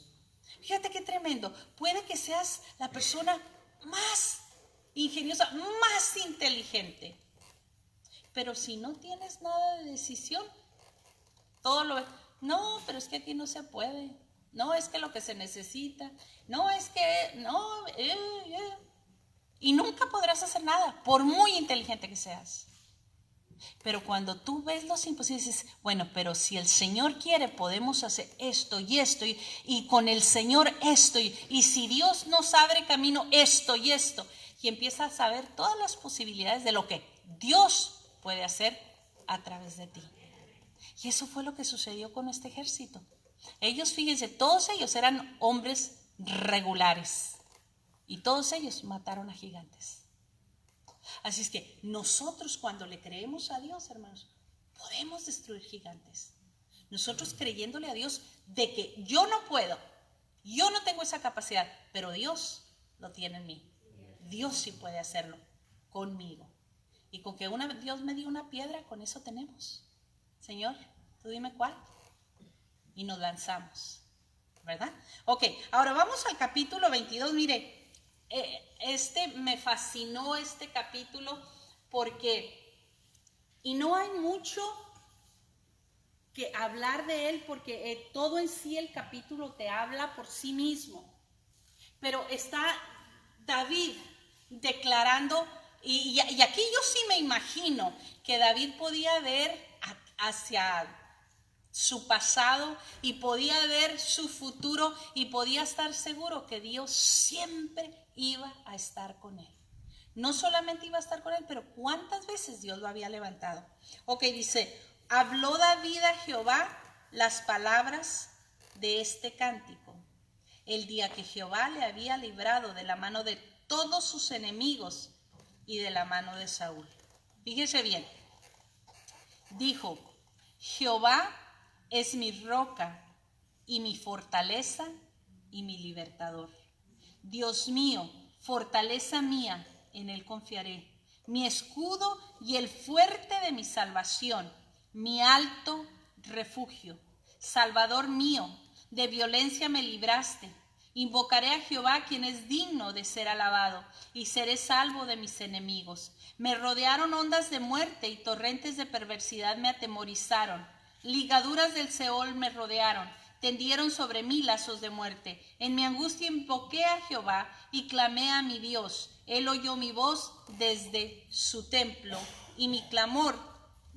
Fíjate qué tremendo. Puede que seas la persona más ingeniosa, más inteligente. Pero si no tienes nada de decisión, todo lo... No, pero es que aquí no se puede. No, es que lo que se necesita. No, es que... No, Y nunca podrás hacer nada, por muy inteligente que seas. Pero cuando tú ves los imposibles, dices, bueno, pero si el Señor quiere, podemos hacer esto y esto, y con el Señor esto, y si Dios nos abre camino, esto y esto. Y empiezas a ver todas las posibilidades de lo que Dios puede hacer a través de ti. Y eso fue lo que sucedió con este ejército. Ellos, fíjense, todos ellos eran hombres regulares. Y todos ellos mataron a gigantes. Así es que nosotros cuando le creemos a Dios, hermanos, Podemos destruir gigantes. Nosotros creyéndole a Dios de que yo no puedo, yo no tengo esa capacidad, pero Dios lo tiene en mí. Dios sí puede hacerlo conmigo. Y con que Dios me dio una piedra, con eso tenemos. Señor, tú dime cuál. Y nos lanzamos, ¿verdad? Ok, ahora vamos al capítulo 22. Mire, me fascinó este capítulo porque, y no hay mucho que hablar de él porque todo en sí el capítulo te habla por sí mismo. Pero está David declarando, y aquí yo sí me imagino que David podía ver hacia su pasado y podía ver su futuro y podía estar seguro que Dios siempre iba a estar con él. No solamente iba a estar con él, pero cuántas veces Dios lo había levantado. Ok, dice, habló David a Jehová las palabras de este cántico, el día que Jehová le había librado de la mano de todos sus enemigos y de la mano de Saúl. Fíjese bien, dijo, Jehová es mi roca y mi fortaleza y mi libertador. Dios mío, fortaleza mía, en él confiaré. Mi escudo y el fuerte de mi salvación, mi alto refugio. Salvador mío, de violencia me libraste. Invocaré a Jehová, quien es digno de ser alabado, y seré salvo de mis enemigos. Me rodearon ondas de muerte y torrentes de perversidad me atemorizaron. Ligaduras del Seol me rodearon, tendieron sobre mí lazos de muerte. En mi angustia invoqué a Jehová y clamé a mi Dios. Él oyó mi voz desde su templo y mi clamor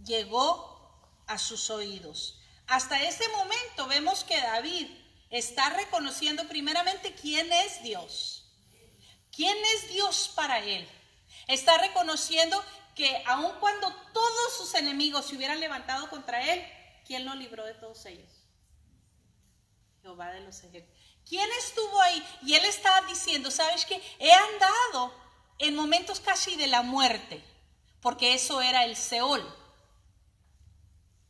llegó a sus oídos. Hasta ese momento vemos que David está reconociendo primeramente quién es Dios. ¿Quién es Dios para él? Está reconociendo que aun cuando todos sus enemigos se hubieran levantado contra él, ¿quién lo libró de todos ellos? Jehová de los ejércitos. ¿Quién estuvo ahí? Y él está diciendo, ¿sabes qué? He andado en momentos casi de la muerte, porque eso era el Seol,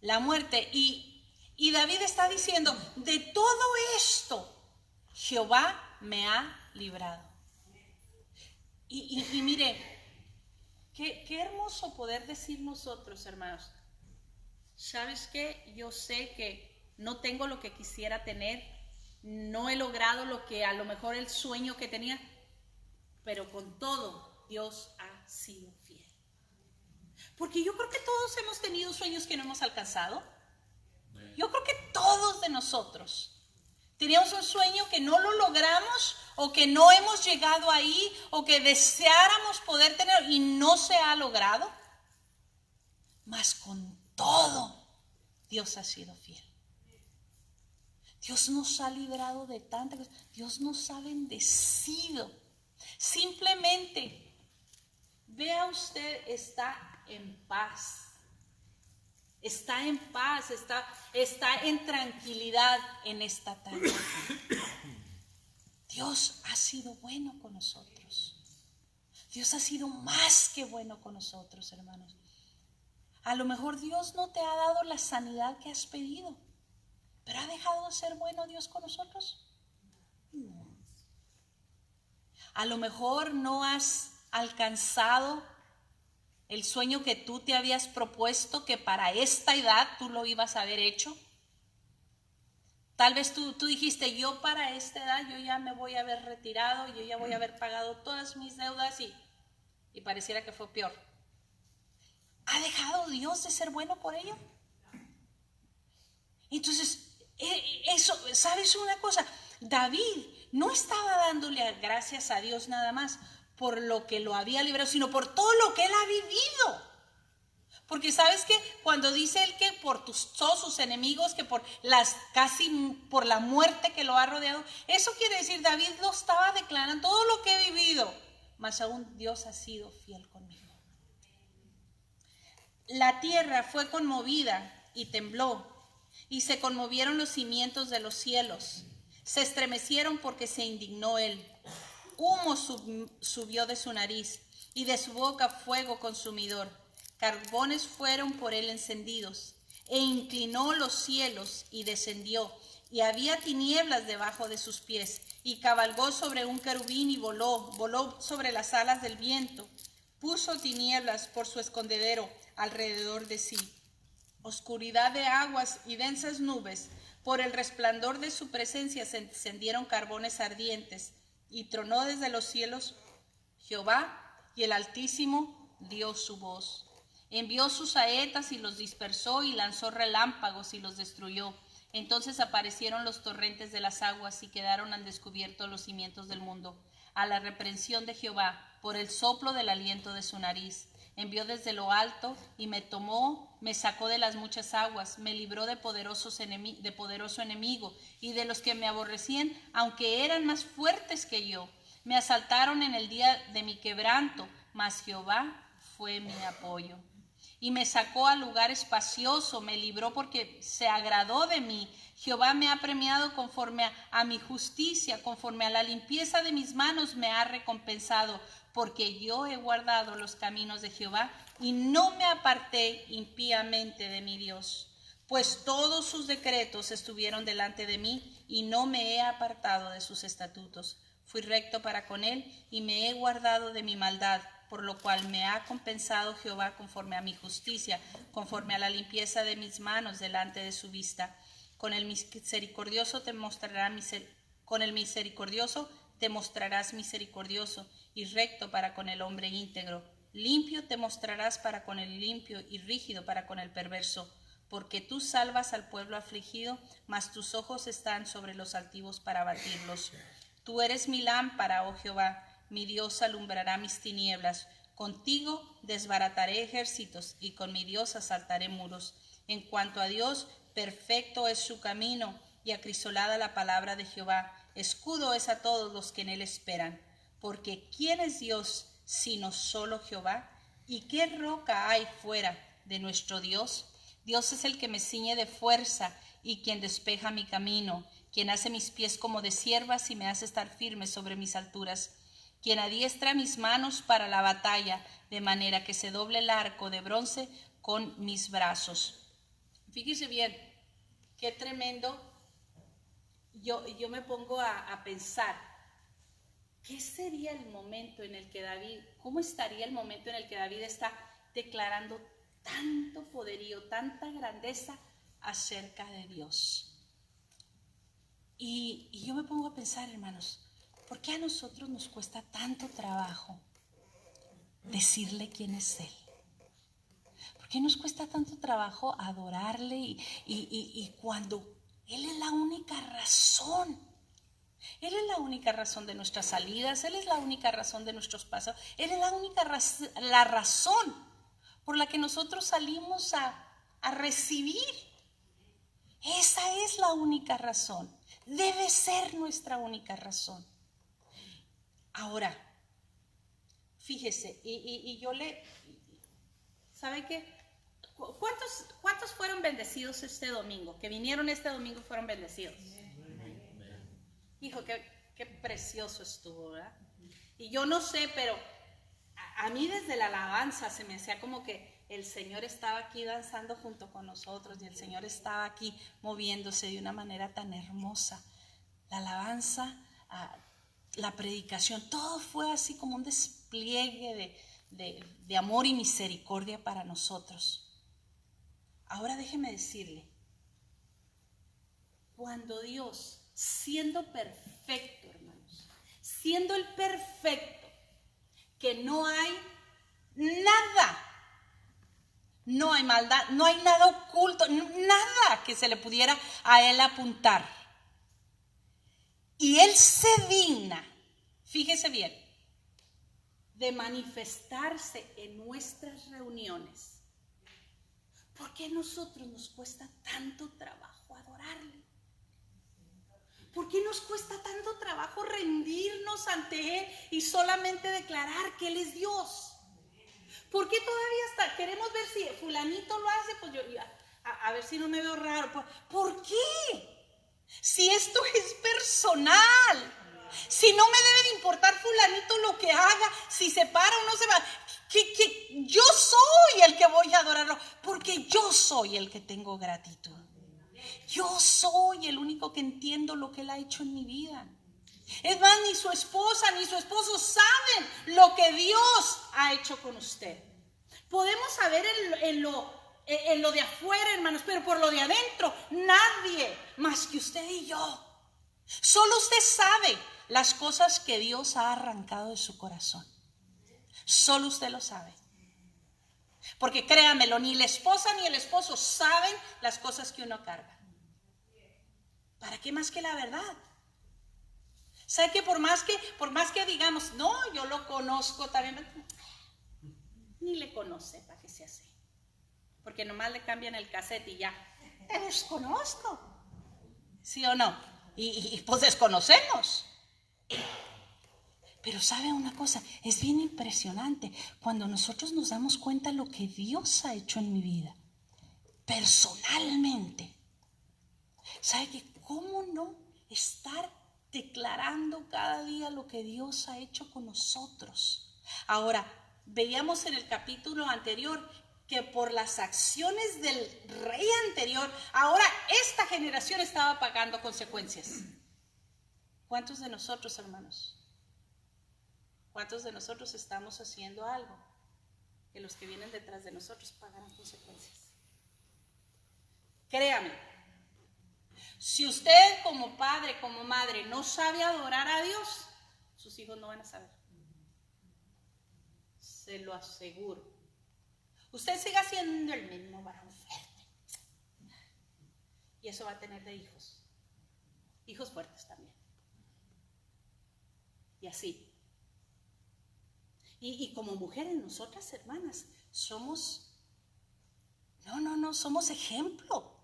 la muerte. Y David está diciendo, de todo esto, Jehová me ha librado. Y mire, qué hermoso poder decir nosotros, hermanos, ¿sabes qué? Yo sé que no tengo lo que quisiera tener, no he logrado lo que a lo mejor el sueño que tenía, pero con todo Dios ha sido fiel. Porque yo creo que todos hemos tenido sueños que no hemos alcanzado. Yo creo que todos de nosotros teníamos un sueño que no lo logramos o que no hemos llegado ahí o que deseáramos poder tener y no se ha logrado. Mas con todo, Dios ha sido fiel. Dios nos ha librado de tantas cosas. Dios nos ha bendecido. Simplemente, vea usted, está en paz. Está en paz, está en tranquilidad en esta tarde. Dios ha sido bueno con nosotros. Dios ha sido más que bueno con nosotros, hermanos. A lo mejor Dios no te ha dado la sanidad que has pedido, pero ¿ha dejado de ser bueno Dios con nosotros? No. A lo mejor no has alcanzado el sueño que tú te habías propuesto, que para esta edad tú lo ibas a haber hecho. Tal vez tú dijiste, yo para esta edad yo ya me voy a haber retirado, yo ya voy a haber pagado todas mis deudas y pareciera que fue peor. ¿Ha dejado Dios de ser bueno por ello? Entonces, eso, ¿sabes una cosa? David no estaba dándole gracias a Dios nada más por lo que lo había librado, sino por todo lo que él ha vivido. Porque sabes que cuando dice él que por todos sus enemigos, que casi por la muerte que lo ha rodeado, eso quiere decir, David lo estaba declarando, todo lo que he vivido, mas aún Dios ha sido fiel conmigo. La tierra fue conmovida y tembló, y se conmovieron los cimientos de los cielos, se estremecieron porque se indignó él. Humo subió de su nariz y de su boca fuego consumidor. carbones fueron por él encendidos, e inclinó los cielos y descendió, y había tinieblas debajo de sus pies, y cabalgó sobre un querubín y voló sobre las alas del viento, puso tinieblas por su escondedero alrededor de sí, oscuridad de aguas y densas nubes. Por el resplandor de su presencia se encendieron carbones ardientes, y tronó desde los cielos Jehová, y el Altísimo dio su voz. Envió sus saetas y los dispersó, y lanzó relámpagos y los destruyó. Entonces aparecieron los torrentes de las aguas, y quedaron al descubierto los cimientos del mundo. A la reprensión de Jehová, por el soplo del aliento de su nariz. Envió desde lo alto y me tomó, me sacó de las muchas aguas, me libró de poderoso enemigo y de los que me aborrecían, aunque eran más fuertes que yo. Me asaltaron en el día de mi quebranto, mas Jehová fue mi apoyo. Y me sacó al lugar espacioso, me libró porque se agradó de mí. Jehová me ha premiado conforme a mi justicia, conforme a la limpieza de mis manos me ha recompensado, porque yo he guardado los caminos de Jehová y no me aparté impíamente de mi Dios. Pues todos sus decretos estuvieron delante de mí y no me he apartado de sus estatutos. Fui recto para con él y me he guardado de mi maldad, por lo cual me ha compensado Jehová conforme a mi justicia, conforme a la limpieza de mis manos delante de su vista. Con el misericordioso te mostrarás misericordioso, y recto para con el hombre íntegro. Limpio te mostrarás para con el limpio, y rígido para con el perverso. Porque tú salvas al pueblo afligido, mas tus ojos están sobre los altivos para abatirlos. Tú eres mi lámpara, oh Jehová, mi Dios alumbrará mis tinieblas. Contigo desbarataré ejércitos, y con mi Dios asaltaré muros. En cuanto a Dios, perfecto es su camino, y acrisolada la palabra de Jehová. Escudo es a todos los que en él esperan. Porque ¿quién es Dios sino solo Jehová? ¿Y qué roca hay fuera de nuestro Dios? Dios es el que me ciñe de fuerza y quien despeja mi camino, quien hace mis pies como de ciervas y me hace estar firme sobre mis alturas, quien adiestra mis manos para la batalla, de manera que se doble el arco de bronce con mis brazos. Fíjese bien, qué tremendo. Yo me pongo a pensar, ¿qué sería el momento en el que David, cómo estaría el momento en el que David está declarando tanto poderío, tanta grandeza acerca de Dios? Y yo me pongo a pensar, hermanos, ¿por qué a nosotros nos cuesta tanto trabajo decirle quién es Él? ¿Por qué nos cuesta tanto trabajo adorarle y cuando Él es la única razón? Él es la única razón de nuestras salidas, Él es la única razón de nuestros pasos, Él es la única la razón por la que nosotros salimos a recibir. Esa es la única razón, debe ser nuestra única razón. Ahora, fíjese, y yo ¿sabe qué? ¿Cuántos fueron bendecidos este domingo? Que vinieron este domingo y fueron bendecidos. Hijo, qué precioso estuvo, ¿verdad? Y yo no sé, pero a mí desde la alabanza se me hacía como que el Señor estaba aquí danzando junto con nosotros y el Señor estaba aquí moviéndose de una manera tan hermosa. La alabanza, la predicación, todo fue así como un despliegue de amor y misericordia para nosotros. Ahora déjeme decirle, cuando Dios, siendo perfecto, hermanos, siendo el perfecto, que no hay nada, no hay maldad, no hay nada oculto, nada que se le pudiera a Él apuntar. Y Él se digna, fíjese bien, de manifestarse en nuestras reuniones. ¿Por qué a nosotros nos cuesta tanto trabajo adorarle? ¿Por qué nos cuesta tanto trabajo rendirnos ante Él y solamente declarar que Él es Dios? ¿Por qué todavía hasta queremos ver si fulanito lo hace? Pues yo, a ver si no me veo raro. ¿Por qué? Si esto es personal, si no me debe de importar fulanito lo que haga, si se para o no se va, que yo soy el que voy a adorarlo, porque yo soy el que tengo gratitud. Yo soy el único que entiendo lo que Él ha hecho en mi vida. Es más, ni su esposa ni su esposo saben lo que Dios ha hecho con usted. Podemos saber en lo de afuera, hermanos, pero por lo de adentro, nadie más que usted y yo. Solo usted sabe las cosas que Dios ha arrancado de su corazón. Solo usted lo sabe. Porque créamelo, ni la esposa ni el esposo saben las cosas que uno carga. ¿Para qué más que la verdad? ¿Sabe que por más que digamos, no, yo lo conozco también, ni le conoce, para que sea así? Porque nomás le cambian el cassette y ya, te desconozco. ¿Sí o no? Y pues desconocemos. Pero sabe una cosa, es bien impresionante cuando nosotros nos damos cuenta de lo que Dios ha hecho en mi vida, personalmente. ¿Sabe que cómo no estar declarando cada día lo que Dios ha hecho con nosotros? Ahora, veíamos en el capítulo anterior que por las acciones del rey anterior, ahora esta generación estaba pagando consecuencias. ¿Cuántos de nosotros, hermanos? ¿Cuántos de nosotros estamos haciendo algo que los que vienen detrás de nosotros pagan consecuencias? Créame, si usted como padre, como madre, no sabe adorar a Dios, sus hijos no van a saber. Se lo aseguro. Usted siga siendo el mismo varón fuerte. Y eso va a tener de hijos. Hijos fuertes también. Y así. Y como mujeres, nosotras hermanas, somos ejemplo.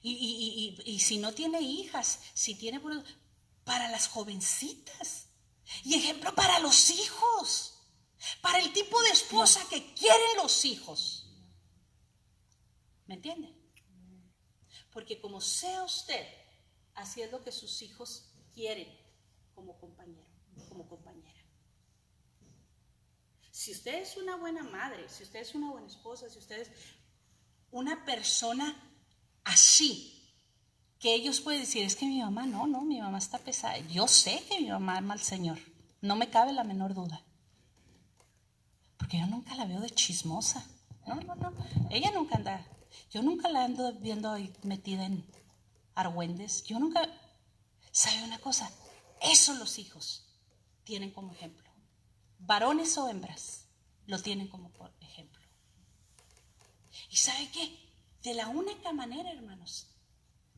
Y si no tiene hijas, si tiene para las jovencitas, y ejemplo para los hijos, para el tipo de esposa que quieren los hijos. ¿Me entiende? Porque como sea usted, así es lo que sus hijos quieren como compañero, como compañera. Si usted es una buena madre, si usted es una buena esposa, si usted es una persona así, que ellos pueden decir, es que mi mamá no, mi mamá está pesada. Yo sé que mi mamá ama al Señor, no me cabe la menor duda. Porque yo nunca la veo de chismosa. No, ella nunca anda, yo nunca la ando viendo ahí metida en argüendes. Yo nunca, ¿sabe una cosa? Eso los hijos tienen como ejemplo. Varones o hembras, lo tienen como por ejemplo. ¿Y sabe qué? De la única manera, hermanos,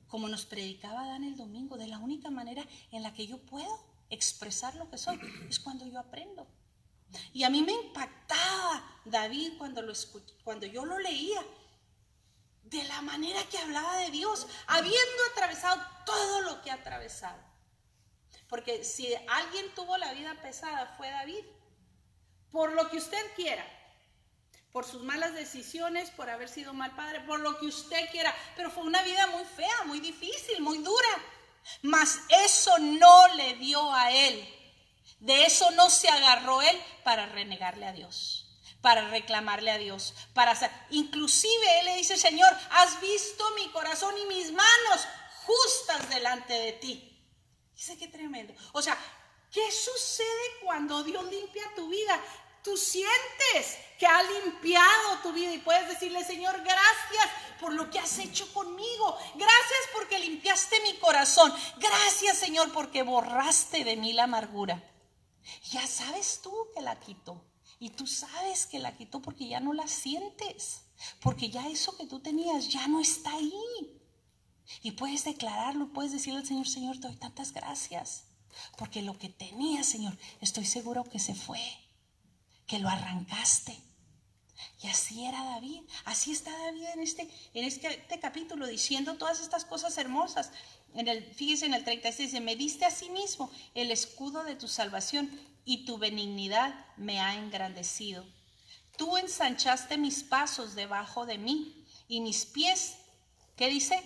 como nos predicaba Dan el domingo, de la única manera en la que yo puedo expresar lo que soy, es cuando yo aprendo. Y a mí me impactaba David cuando yo lo leía, de la manera que hablaba de Dios, habiendo atravesado todo lo que ha atravesado. Porque si alguien tuvo la vida pesada fue David. Por lo que usted quiera, por sus malas decisiones, por haber sido mal padre, por lo que usted quiera, pero fue una vida muy fea, muy difícil, muy dura. Mas eso no le dio a él, de eso no se agarró él para renegarle a Dios, para reclamarle a Dios, inclusive él le dice, Señor, has visto mi corazón y mis manos justas delante de ti. Dice, qué tremendo. O sea, ¿qué sucede cuando Dios limpia tu vida? Tú sientes que ha limpiado tu vida y puedes decirle, Señor, gracias por lo que has hecho conmigo. Gracias porque limpiaste mi corazón. Gracias, Señor, porque borraste de mí la amargura. Ya sabes tú que la quitó. Y tú sabes que la quitó porque ya no la sientes. Porque ya eso que tú tenías ya no está ahí. Y puedes declararlo, puedes decirle al Señor, Señor, te doy tantas gracias. Porque lo que tenía, Señor, estoy seguro que se fue, que lo arrancaste. Y así era David, así está David en este capítulo diciendo todas estas cosas hermosas. Fíjese en el 36, dice, me diste a sí mismo el escudo de tu salvación y tu benignidad me ha engrandecido. Tú ensanchaste mis pasos debajo de mí y mis pies, ¿qué dice?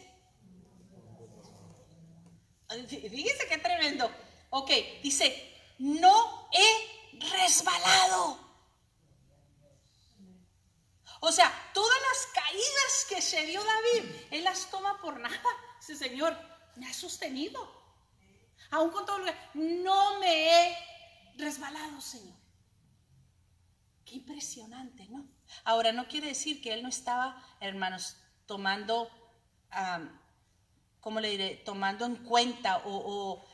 Fíjese qué tremendo. Ok, dice, no he resbalado. O sea, todas las caídas que se dio David, él las toma por nada. Dice, Señor, me ha sostenido. Aún con todo lo que no me he resbalado, Señor. Qué impresionante, ¿no? Ahora, no quiere decir que él no estaba, hermanos, tomando, ¿cómo le diré? Tomando en cuenta o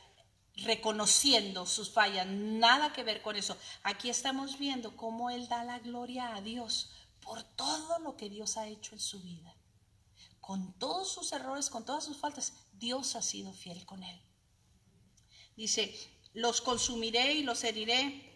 reconociendo sus fallas. Nada que ver con eso. Aquí estamos viendo cómo él da la gloria a Dios por todo lo que Dios ha hecho en su vida. Con todos sus errores, con todas sus faltas, Dios ha sido fiel con él. Dice, los consumiré y los heriré,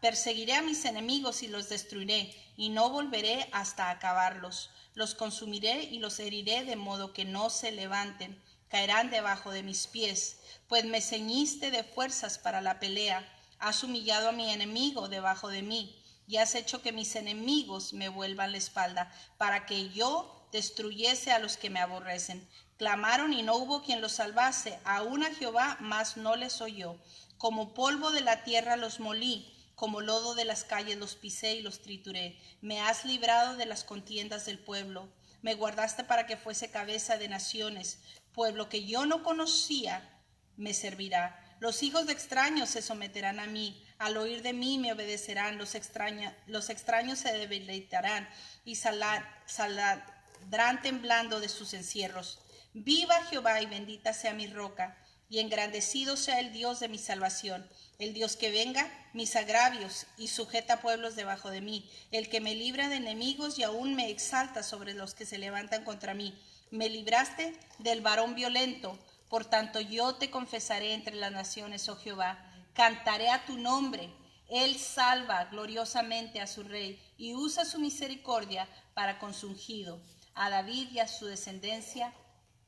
perseguiré a mis enemigos y los destruiré, y no volveré hasta acabarlos. Los consumiré y los heriré de modo que no se levanten, caerán debajo de mis pies, pues me ceñiste de fuerzas para la pelea, has humillado a mi enemigo debajo de mí, y has hecho que mis enemigos me vuelvan la espalda, para que yo destruyese a los que me aborrecen. Clamaron y no hubo quien los salvase, aún a Jehová, mas no les oyó. Como polvo de la tierra los molí, como lodo de las calles los pisé y los trituré. Me has librado de las contiendas del pueblo, me guardaste para que fuese cabeza de naciones. Pueblo que yo no conocía me servirá. Los hijos de extraños se someterán a mí, al oír de mí me obedecerán. Los extraños se deleitarán y saldrán temblando de sus encierros. Viva Jehová y bendita sea mi roca, y engrandecido sea el Dios de mi salvación, el Dios que venga mis agravios y sujeta pueblos debajo de mí, el que me libra de enemigos y aún me exalta sobre los que se levantan contra mí. Me libraste del varón violento, por tanto yo te confesaré entre las naciones, oh Jehová, cantaré a tu nombre. Él salva gloriosamente a su rey y usa su misericordia para con su ungido, a David y a su descendencia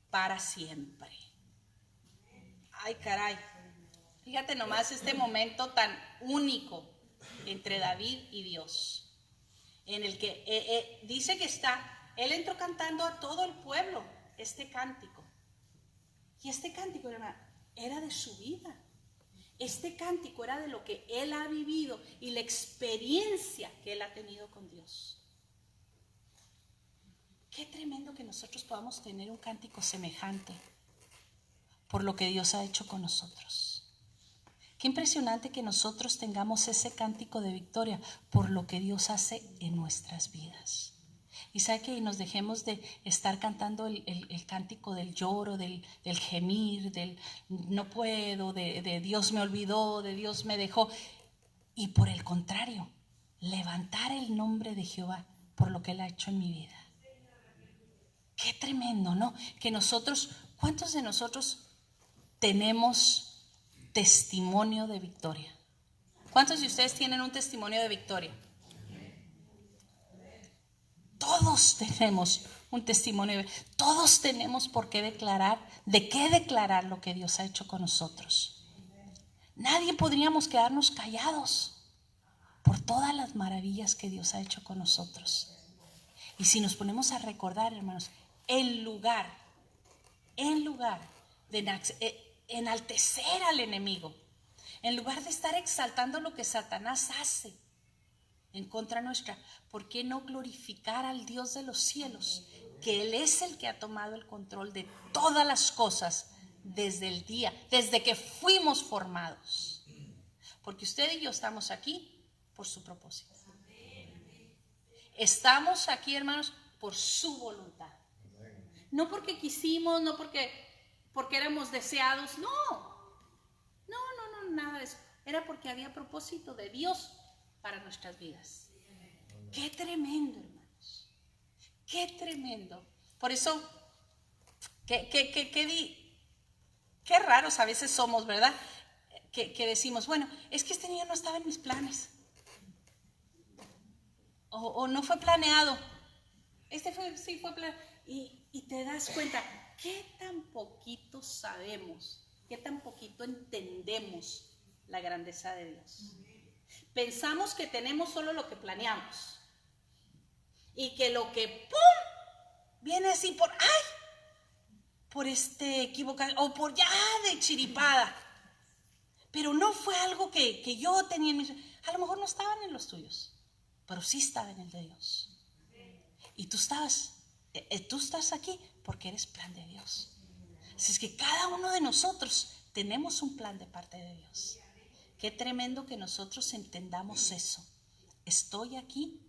para siempre. Ay, caray. Fíjate nomás este momento tan único entre David y Dios, en el que dice que él entró cantando a todo el pueblo este cántico. Y este cántico era de su vida. Este cántico era de lo que él ha vivido y la experiencia que él ha tenido con Dios. Qué tremendo que nosotros podamos tener un cántico semejante por lo que Dios ha hecho con nosotros. Qué impresionante que nosotros tengamos ese cántico de victoria por lo que Dios hace en nuestras vidas. Y sabe que nos dejemos de estar cantando el cántico del lloro, del gemir, del no puedo, de Dios me olvidó, de Dios me dejó. Y por el contrario, levantar el nombre de Jehová por lo que Él ha hecho en mi vida. Qué tremendo, ¿no? Que nosotros, ¿cuántos de nosotros tenemos testimonio de victoria? ¿Cuántos de ustedes tienen un testimonio de victoria? Todos tenemos un testimonio, todos tenemos por qué declarar, de qué declarar lo que Dios ha hecho con nosotros. Nadie podríamos quedarnos callados por todas las maravillas que Dios ha hecho con nosotros. Y si nos ponemos a recordar, hermanos, en lugar de enaltecer al enemigo, en lugar de estar exaltando lo que Satanás hace en contra nuestra, ¿por qué no glorificar al Dios de los cielos? Que Él es el que ha tomado el control de todas las cosas desde que fuimos formados. Porque usted y yo estamos aquí por su propósito. Estamos aquí, hermanos, por su voluntad. No porque quisimos, no porque éramos deseados, no, nada de eso. Era porque había propósito de Dios para nuestras vidas. Qué tremendo, hermanos. Qué tremendo. Por eso, qué raros a veces somos, ¿verdad? Que decimos, bueno, es que este niño no estaba en mis planes. O no fue planeado. Sí fue planeado. Y te das cuenta, qué tan poquito sabemos, qué tan poquito entendemos la grandeza de Dios. Pensamos que tenemos solo lo que planeamos. Y que lo que ¡pum! Viene así por equivocación o por ya de chiripada. Pero no fue algo que yo tenía en mis... A lo mejor no estaban en los tuyos. pero sí estaba en el de Dios. Y tú estás aquí porque eres plan de Dios. Así es que cada uno de nosotros tenemos un plan de parte de Dios. Qué tremendo que nosotros entendamos eso. Estoy aquí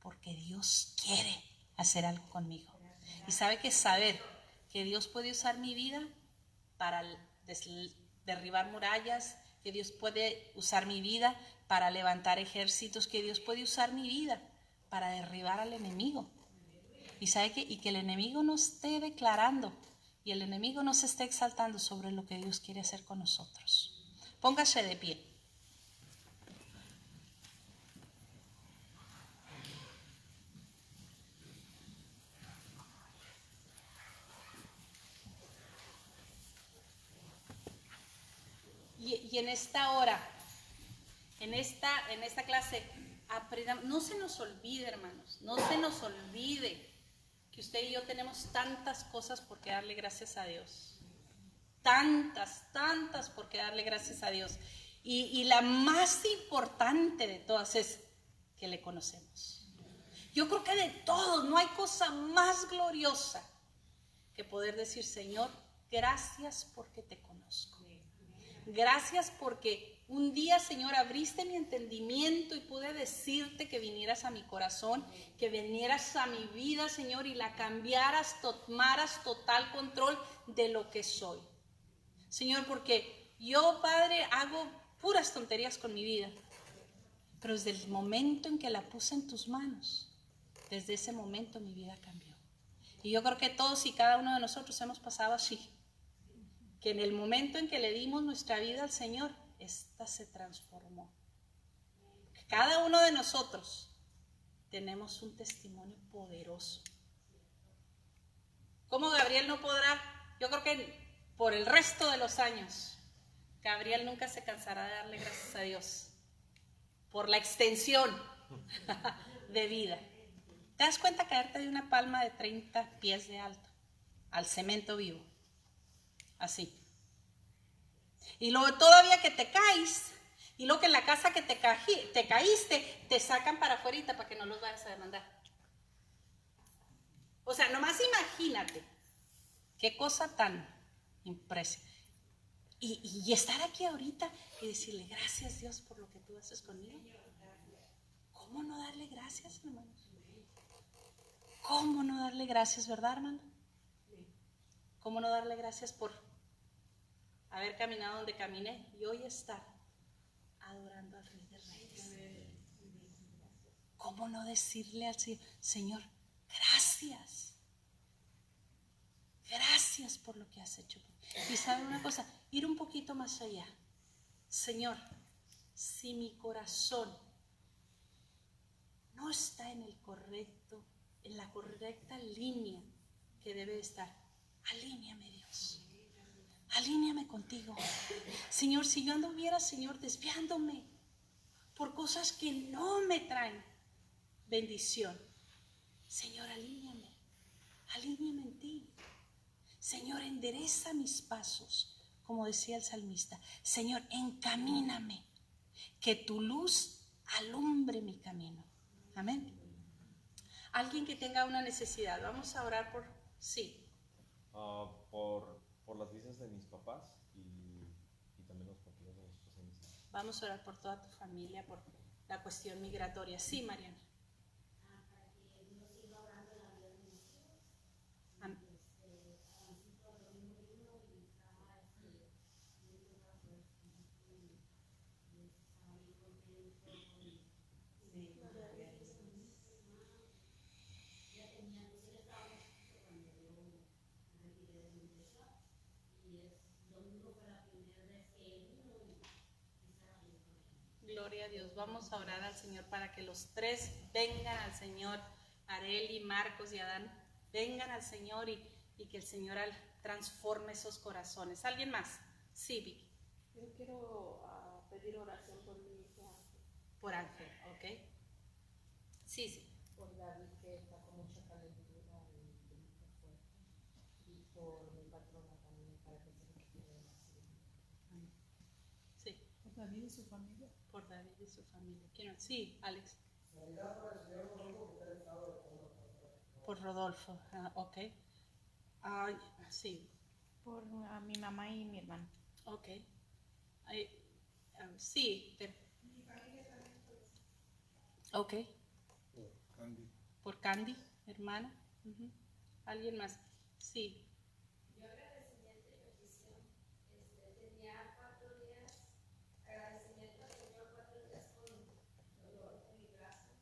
porque Dios quiere hacer algo conmigo. Y sabe que saber que Dios puede usar mi vida para derribar murallas, que Dios puede usar mi vida para levantar ejércitos, que Dios puede usar mi vida para derribar al enemigo. Y sabe que el enemigo no esté declarando y el enemigo no se esté exaltando sobre lo que Dios quiere hacer con nosotros. Póngase de pie. Y en esta hora, en esta clase, aprendamos, no se nos olvide, hermanos, no se nos olvide que usted y yo tenemos tantas cosas por qué darle gracias a Dios. Tantas por qué darle gracias a Dios. Y la más importante de todas es que le conocemos. Yo creo que de todos no hay cosa más gloriosa que poder decir, Señor, gracias porque te conozco. Gracias porque un día, Señor, abriste mi entendimiento y pude decirte que vinieras a mi corazón, que vinieras a mi vida, Señor, y la cambiaras, tomaras total control de lo que soy. Señor, porque yo, Padre, hago puras tonterías con mi vida, pero desde el momento en que la puse en tus manos, desde ese momento mi vida cambió. Y yo creo que todos y cada uno de nosotros hemos pasado así, que en el momento en que le dimos nuestra vida al Señor, esta se transformó. Cada uno de nosotros tenemos un testimonio poderoso. ¿Cómo Gabriel no podrá? Yo creo que por el resto de los años, Gabriel nunca se cansará de darle gracias a Dios por la extensión de vida. ¿Te das cuenta caerte de una palma de 30 pies de alto al cemento vivo? Así. Y luego todavía que te caes, y luego que en la casa que te caíste, te sacan para afuera para que no los vayas a demandar. O sea, nomás imagínate qué cosa tan impresionante. Y estar aquí ahorita y decirle gracias Dios por lo que tú haces conmigo. ¿Cómo no darle gracias, hermanos? ¿Cómo no darle gracias, verdad, hermano? ¿Cómo no darle gracias por haber caminado donde caminé y hoy estar adorando al Rey de Reyes? ¿Cómo no decirle al Señor, gracias? Gracias por lo que has hecho. Y saben una cosa, ir un poquito más allá. Señor, si mi corazón no está en la correcta línea que debe estar, alíñame, Dios. Alíñame contigo. Señor, si yo anduviera, Señor, desviándome por cosas que no me traen bendición, Señor, alíñame en ti. Señor, endereza mis pasos, como decía el salmista. Señor, encamíname, que tu luz alumbre mi camino. Amén. Alguien que tenga una necesidad, vamos a orar por, sí. Por las visas de mis papás y también los papeles de mi esposa y mis hijos. Vamos a orar por toda tu familia, por la cuestión migratoria. Sí, Mariana. Gloria a Dios. Vamos a orar al Señor para que los tres vengan al Señor, Areli, Marcos y Adán, vengan al Señor y que el Señor transforme esos corazones. ¿Alguien más? Sí, Vicky. Yo quiero pedir oración por mi hija. Por Ángel, ¿ok? Sí. Por David, que está con mucha calentura y grita fuerte. Y por mi patrona también, para que se recupere de la Sí. ¿Por David y su familia? Por David y su familia. ¿Quién? Sí, Alex. Por Rodolfo, ok. Ay, sí, Por a mi mamá y mi hermano. ok. Ay, sí, pero... Ok. Candy. Por Candy, hermana. Ujú. ¿Alguien más? Sí. Yo agradecimiento y petición, tenía 4 días, agradecimiento al Señor 4 días con dolor en mi brazo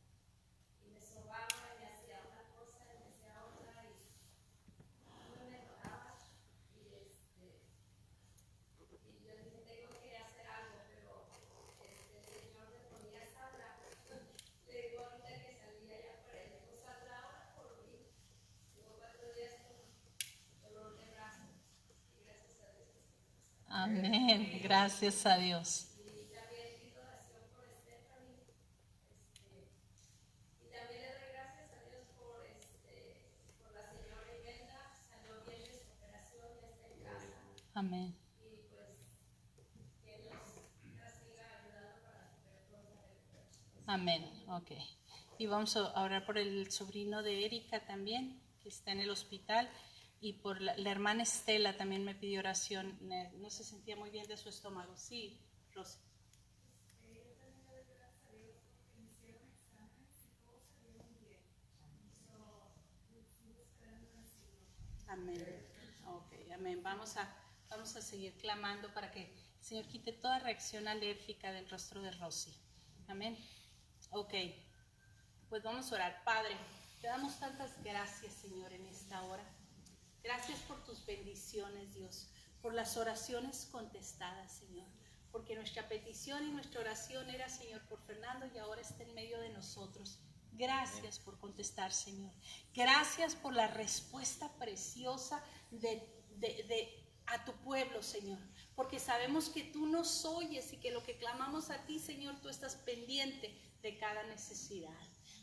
y me sobaba y me hacía una cosa y me hacía otra y no me mejoraba y yo dije tengo que hacer algo, pero el Señor me ponía Sabra, le digo ahorita que salía ya por él, digo Sabra ahora por mí, digo 4 días con dolor de brazo y gracias a Dios. Amén. Gracias a Dios. Y también pido oración por Stephanie. Y también le doy gracias a Dios por la señora Imelda. Salió bien de su operación, ya está en casa. Amén. Y pues que Dios la siga ayudando para su pronta recuperación. Amén. Ok. Y vamos a orar por el sobrino de Erika también, que está en el hospital. Y por la hermana Estela también me pidió oración. No se sentía muy bien de su estómago. Sí, Rosy. Amén. Ok, amén. Vamos a seguir clamando para que el Señor quite toda reacción alérgica del rostro de Rosy. Amén. Ok, pues vamos a orar. Padre, te damos tantas gracias, Señor, en esta hora. Gracias por tus bendiciones, Dios, por las oraciones contestadas, Señor. Porque nuestra petición y nuestra oración era, Señor, por Fernando y ahora está en medio de nosotros. Gracias por contestar, Señor. Gracias por la respuesta preciosa a tu pueblo, Señor. Porque sabemos que tú nos oyes y que lo que clamamos a ti, Señor, tú estás pendiente de cada necesidad.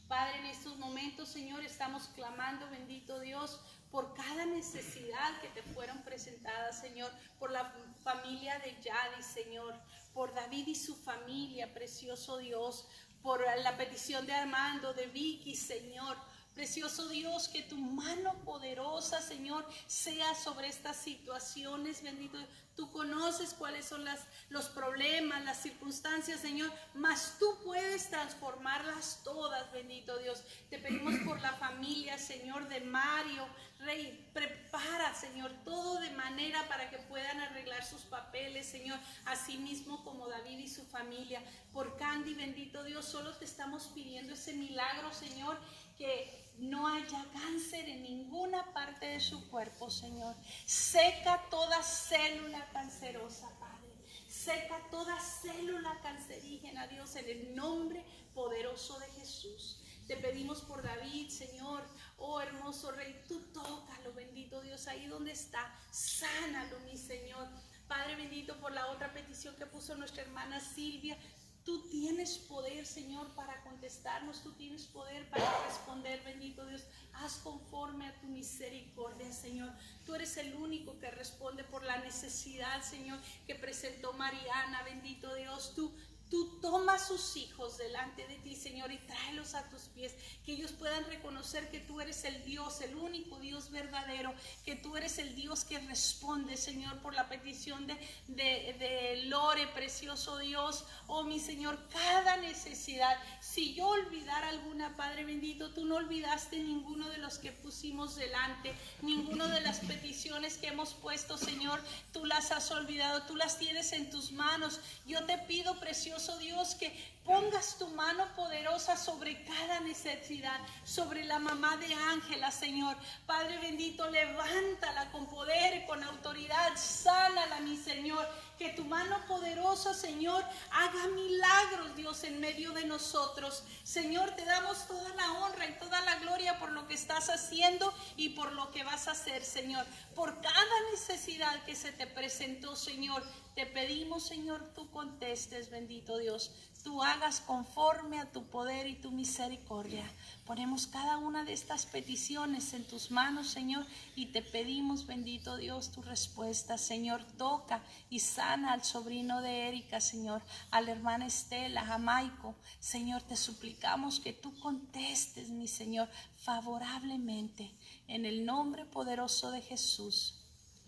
Padre, en estos momentos, Señor, estamos clamando, bendito Dios, por cada necesidad que te fueron presentadas, Señor, por la familia de Yadi, Señor, por David y su familia, precioso Dios, por la petición de Armando, de Vicky, Señor. Precioso Dios, que tu mano poderosa, Señor, sea sobre estas situaciones, bendito Dios. Tú conoces cuáles son los problemas, las circunstancias, Señor, mas tú puedes transformarlas todas, bendito Dios. Te pedimos por la familia, Señor, de Mario. Rey, prepara, Señor, todo de manera para que puedan arreglar sus papeles, Señor, así mismo como David y su familia. Por Candy, bendito Dios, solo te estamos pidiendo ese milagro, Señor, que no haya cáncer en ninguna parte de su cuerpo, Señor. Seca toda célula cancerosa, Padre. Seca toda célula cancerígena, Dios, en el nombre poderoso de Jesús. Te pedimos por David, Señor. Oh, hermoso Rey, tú tócalo, bendito Dios, ahí donde está. Sánalo, mi Señor. Padre bendito, por la otra petición que puso nuestra hermana Silvia. Tú tienes poder, Señor, para contestarnos. Tú tienes poder para responder, bendito Dios. Haz conforme a tu misericordia, Señor. Tú eres el único que responde por la necesidad, Señor, que presentó Mariana, bendito Dios. Tú tomas sus hijos delante de ti, Señor, y tráelos a tus pies, que ellos puedan reconocer que tú eres el Dios, el único Dios verdadero, que tú eres el Dios que responde, Señor, por la petición de Lore, precioso Dios. Oh, mi Señor, cada necesidad, si yo olvidara alguna, Padre bendito, tú no olvidaste ninguno de los que pusimos delante, ninguno de las peticiones que hemos puesto, Señor, tú las has olvidado, tú las tienes en tus manos. Yo te pido, precioso Dios, que pongas tu mano poderosa sobre cada necesidad, sobre la mamá de Ángela, Señor. Padre bendito, levántala con poder, con autoridad, sánala, mi Señor. Que tu mano poderosa, Señor, haga milagros, Dios, en medio de nosotros. Señor, te damos toda la honra y toda la gloria por lo que estás haciendo y por lo que vas a hacer, Señor. Por cada necesidad que se te presentó, Señor, te pedimos, Señor, tú contestes, bendito Dios. tú hagas conforme a tu poder y tu misericordia. Ponemos cada una de estas peticiones en tus manos, Señor, y te pedimos, bendito Dios, tu respuesta. Señor, toca y sana al sobrino de Erika, Señor, a la hermana Estela, a Maico. Señor, te suplicamos que tú contestes, mi Señor, favorablemente, en el nombre poderoso de Jesús.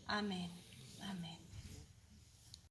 Amén. Amén.